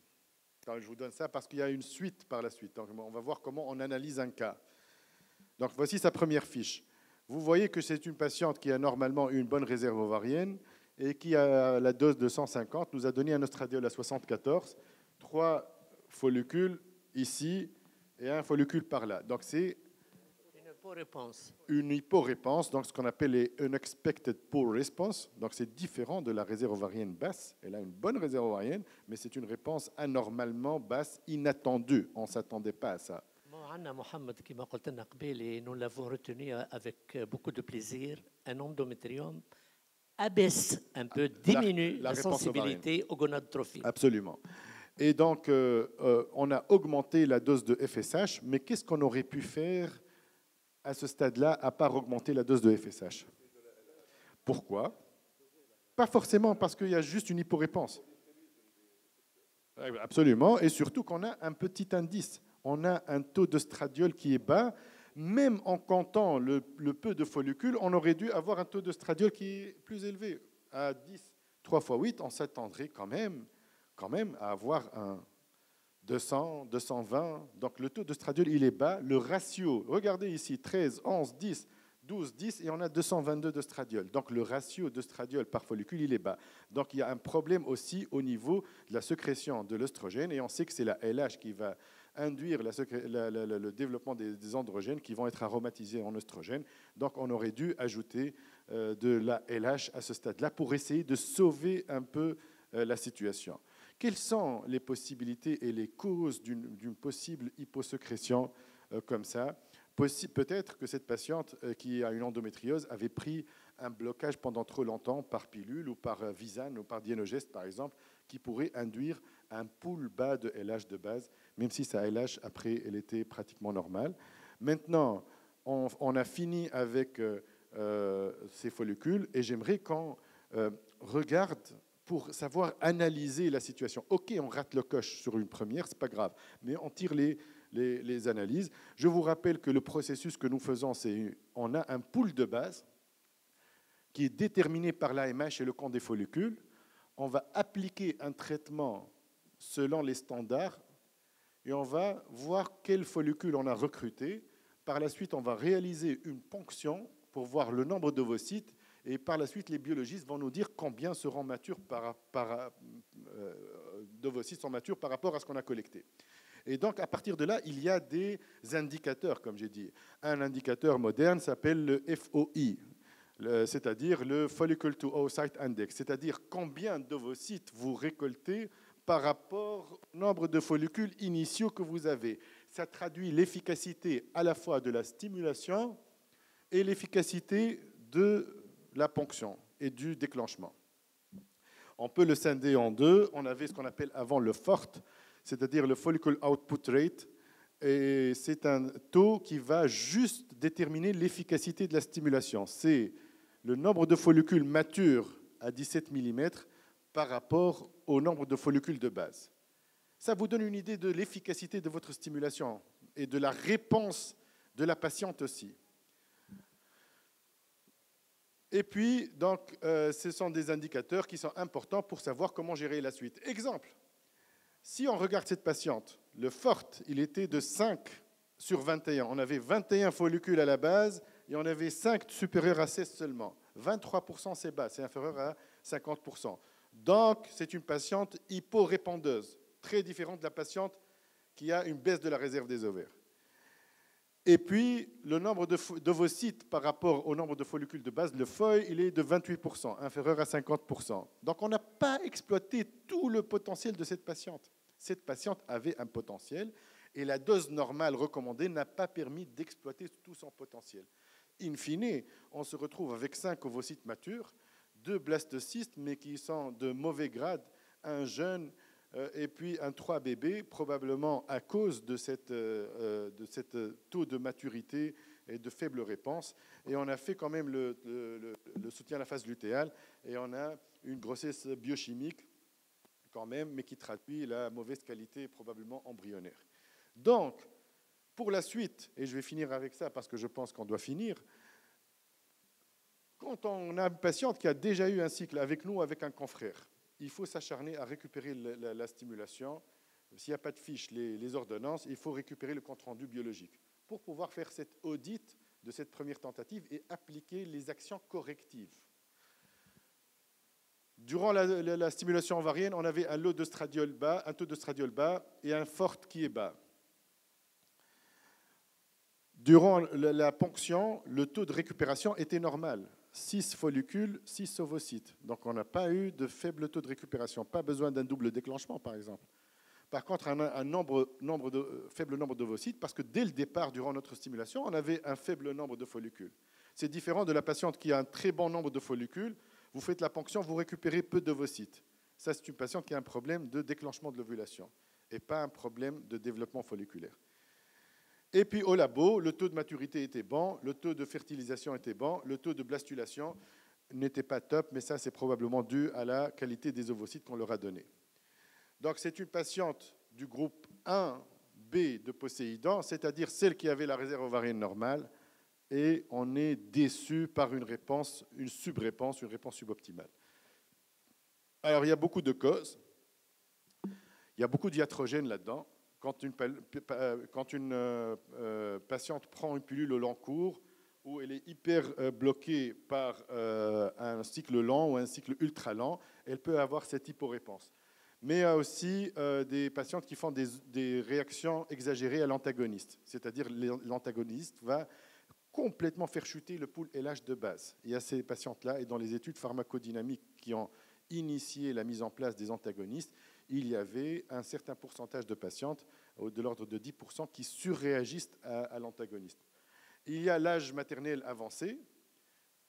Alors, je vous donne ça parce qu'il y a une suite par la suite. Donc, on va voir comment on analyse un cas. Donc, voici sa première fiche. Vous voyez que c'est une patiente qui a normalement une bonne réserve ovarienne et qui, à la dose de 150, nous a donné un oestradiol à 74, 3 follicules ici et un follicule par là. Donc, c'est une hyporéponse, donc ce qu'on appelle les unexpected poor response. Donc, c'est différent de la réserve ovarienne basse. Elle a une bonne réserve ovarienne, mais c'est une réponse anormalement basse, inattendue. On ne s'attendait pas à ça. Mohamed, qui m'a dit, nous l'avons retenu avec beaucoup de plaisir. Un endométrium abaisse un peu, diminue la sensibilité aux gonadotrophies. Absolument. Et donc, on a augmenté la dose de FSH, mais qu'est-ce qu'on aurait pu faire à ce stade-là, à part augmenter la dose de FSH? Pourquoi? Pas forcément parce qu'il y a juste une hyporéponse. Absolument, et surtout qu'on a un petit indice. On a un taux d'œstradiol qui est bas. Même en comptant le peu de follicules, on aurait dû avoir un taux d'œstradiol qui est plus élevé. À 10, 3 fois 8, on s'attendrait quand même à avoir un 200, 220. Donc le taux d'œstradiol, il est bas. Le ratio, regardez ici, 13, 11, 10, 12, 10, et on a 222 d'œstradiol. Donc le ratio d'œstradiol par follicule, il est bas. Donc il y a un problème aussi au niveau de la sécrétion de l'œstrogène, et on sait que c'est la LH qui va induire le développement des androgènes qui vont être aromatisés en œstrogène. Donc on aurait dû ajouter de la LH à ce stade-là pour essayer de sauver un peu la situation. Quelles sont les possibilités et les causes d'une possible hyposécrétion comme ça? Peut-être que cette patiente qui a une endométriose avait pris un blocage pendant trop longtemps par pilule ou par Visane ou par Dienogest, par exemple, qui pourrait induire un pool bas de LH de base, même si sa LH, après, elle était pratiquement normale. Maintenant, on a fini avec ces follicules et j'aimerais qu'on regarde pour savoir analyser la situation. OK, on rate le coche sur une première, c'est pas grave, mais on tire les analyses. Je vous rappelle que le processus que nous faisons, c'est on a un pool de base qui est déterminé par l'AMH et le compte des follicules. On va appliquer un traitement selon les standards et on va voir quel follicule on a recruté. Par la suite, on va réaliser une ponction pour voir le nombre d'ovocytes et par la suite, les biologistes vont nous dire combien seront matures d'ovocytes sont matures par rapport à ce qu'on a collecté. Et donc, à partir de là, il y a des indicateurs, comme j'ai dit. Un indicateur moderne s'appelle le FOI, c'est-à-dire le Follicle to Oocyte Index, c'est-à-dire combien d'ovocytes vous récoltez par rapport au nombre de follicules initiaux que vous avez. Ça traduit l'efficacité à la fois de la stimulation et l'efficacité de la ponction et du déclenchement. On peut le scinder en deux. On avait ce qu'on appelle avant le FORT, c'est-à-dire le follicle output rate, et c'est un taux qui va juste déterminer l'efficacité de la stimulation. C'est le nombre de follicules matures à 17 mm par rapport au nombre de follicules de base. Ça vous donne une idée de l'efficacité de votre stimulation et de la réponse de la patiente aussi. Et puis, donc, ce sont des indicateurs qui sont importants pour savoir comment gérer la suite. Exemple, si on regarde cette patiente, le FORT, il était de 5 sur 21. On avait 21 follicules à la base et on avait 5 supérieurs à 16 seulement. 23% c'est bas, c'est inférieur à 50%. Donc, c'est une patiente hyporépandeuse, très différente de la patiente qui a une baisse de la réserve des ovaires. Et puis, le nombre d'ovocytes par rapport au nombre de follicules de base, le FOI, il est de 28%, inférieur à 50%. Donc, on n'a pas exploité tout le potentiel de cette patiente. Cette patiente avait un potentiel et la dose normale recommandée n'a pas permis d'exploiter tout son potentiel. In fine, on se retrouve avec 5 ovocytes matures, 2 blastocystes, mais qui sont de mauvais grade, un jeune et puis un 3 bébé, probablement à cause de cette taux de maturité et de faible réponse. Et on a fait quand même le soutien à la phase lutéale et on a une grossesse biochimique quand même, mais qui traduit la mauvaise qualité probablement embryonnaire. Donc, pour la suite, et je vais finir avec ça parce que je pense qu'on doit finir, quand on a une patiente qui a déjà eu un cycle avec nous, avec un confrère, il faut s'acharner à récupérer la stimulation. S'il n'y a pas de fiche, les ordonnances, il faut récupérer le compte-rendu biologique pour pouvoir faire cette audit de cette première tentative et appliquer les actions correctives. Durant la stimulation ovarienne, on avait un taux d'œstradiol bas et un FORT qui est bas. Durant la ponction, le taux de récupération était normal. 6 follicules, 6 ovocytes. Donc, on n'a pas eu de faible taux de récupération. Pas besoin d'un double déclenchement, par exemple. Par contre, faible nombre d'ovocytes, parce que dès le départ, durant notre stimulation, on avait un faible nombre de follicules. C'est différent de la patiente qui a un très bon nombre de follicules. Vous faites la ponction, vous récupérez peu d'ovocytes. Ça, c'est une patiente qui a un problème de déclenchement de l'ovulation et pas un problème de développement folliculaire. Et puis au labo, le taux de maturité était bon, le taux de fertilisation était bon, le taux de blastulation n'était pas top, mais ça, c'est probablement dû à la qualité des ovocytes qu'on leur a donnés. Donc, c'est une patiente du groupe 1B de Poséidon, c'est-à-dire celle qui avait la réserve ovarienne normale, et on est déçu par une réponse, une subréponse, une réponse suboptimale. Alors, il y a beaucoup de causes. Il y a beaucoup d'iatrogènes là-dedans. Quand une patiente prend une pilule au long cours, où elle est hyper bloquée par un cycle lent ou un cycle ultra lent, elle peut avoir cette hyporéponse. Mais il y a aussi des patientes qui font des réactions exagérées à l'antagoniste. C'est-à-dire l'antagoniste va complètement faire chuter le pool LH de base. Il y a ces patientes-là, et dans les études pharmacodynamiques qui ont initié la mise en place des antagonistes, il y avait un certain pourcentage de patientes, de l'ordre de 10%, qui surréagissent à l'antagoniste. Il y a l'âge maternel avancé,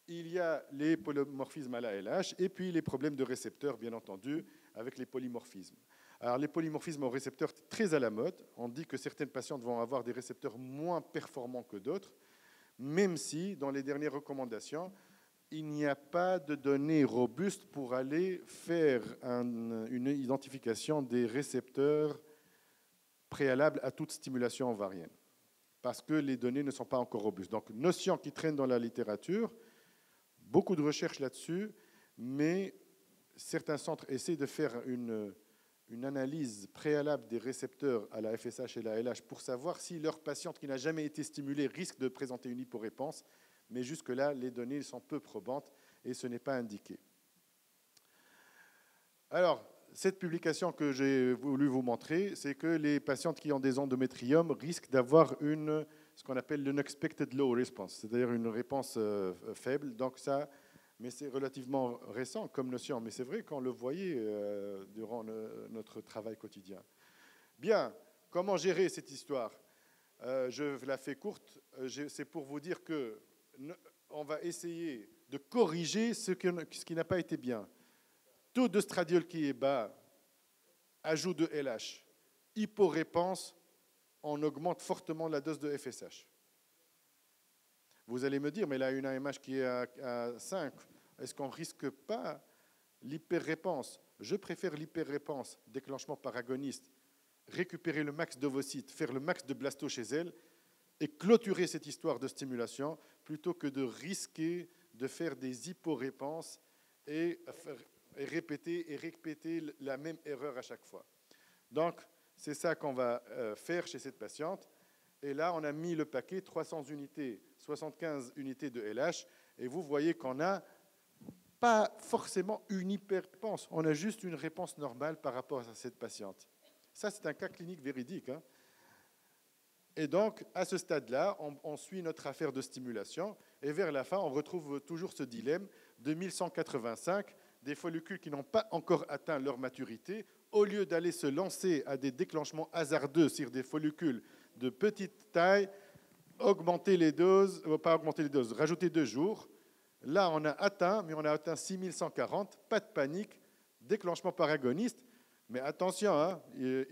il y a les polymorphismes à la LH, et puis les problèmes de récepteurs, bien entendu, avec les polymorphismes. Alors, les polymorphismes aux récepteurs, très à la mode. On dit que certaines patientes vont avoir des récepteurs moins performants que d'autres, même si, dans les dernières recommandations, il n'y a pas de données robustes pour aller faire une identification des récepteurs préalables à toute stimulation ovarienne, parce que les données ne sont pas encore robustes. Donc, notion qui traîne dans la littérature, beaucoup de recherches là-dessus, mais certains centres essaient de faire une analyse préalable des récepteurs à la FSH et la LH pour savoir si leur patiente qui n'a jamais été stimulée risque de présenter une hyporéponse. Mais jusque-là, les données sont peu probantes et ce n'est pas indiqué. Alors, cette publication que j'ai voulu vous montrer, c'est que les patientes qui ont des endométriums risquent d'avoir ce qu'on appelle l'unexpected low response, c'est-à-dire une réponse faible. Donc ça, mais c'est relativement récent comme notion, mais c'est vrai qu'on le voyait durant notre travail quotidien. Bien, comment gérer cette histoire? Je la fais courte, c'est pour vous dire que on va essayer de corriger ce qui n'a pas été bien. Taux d'œstradiol qui est bas, ajout de LH. hyporéponse, on augmente fortement la dose de FSH. Vous allez me dire, mais là, une AMH qui est à 5, est-ce qu'on ne risque pas l'hyperréponse? Je préfère l'hyperréponse, déclenchement par agoniste, récupérer le max d'ovocytes, faire le max de blasto chez elle et clôturer cette histoire de stimulation plutôt que de risquer de faire des hyporéponses et répéter la même erreur à chaque fois. Donc, c'est ça qu'on va faire chez cette patiente. Et là, on a mis le paquet 300 unités, 75 unités de LH. Et vous voyez qu'on n'a pas forcément une hyperréponse. On a juste une réponse normale par rapport à cette patiente. Ça, c'est un cas clinique véridique. Hein. Et donc, à ce stade-là, on suit notre affaire de stimulation. Et vers la fin, on retrouve toujours ce dilemme de 1185, des follicules qui n'ont pas encore atteint leur maturité. Au lieu d'aller se lancer à des déclenchements hasardeux sur des follicules de petite taille, augmenter les doses, pas augmenter les doses, rajouter 2 jours. Là, on a atteint, mais on a atteint 6140, pas de panique, déclenchement par agoniste. Mais attention, hein,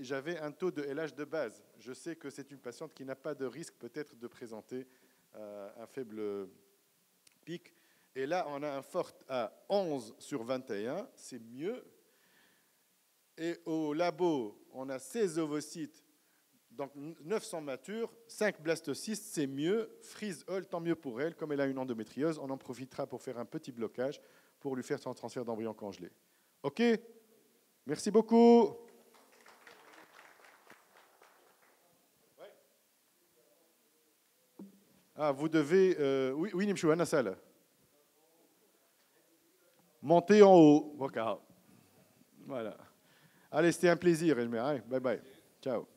j'avais un taux de LH de base. Je sais que c'est une patiente qui n'a pas de risque peut-être de présenter un faible pic. Et là, on a un fort à 11 sur 21, c'est mieux. Et au labo, on a 16 ovocytes, donc 900 matures, 5 blastocystes, c'est mieux. Freeze all, tant mieux pour elle. Comme elle a une endométriose, on en profitera pour faire un petit blocage pour lui faire son transfert d'embryon congelé. OK? Merci beaucoup. Ah, vous devez... oui, Nimchou, à la salle. Montez en haut. Voilà. Allez, c'était un plaisir, Elmer. Bye bye. Ciao.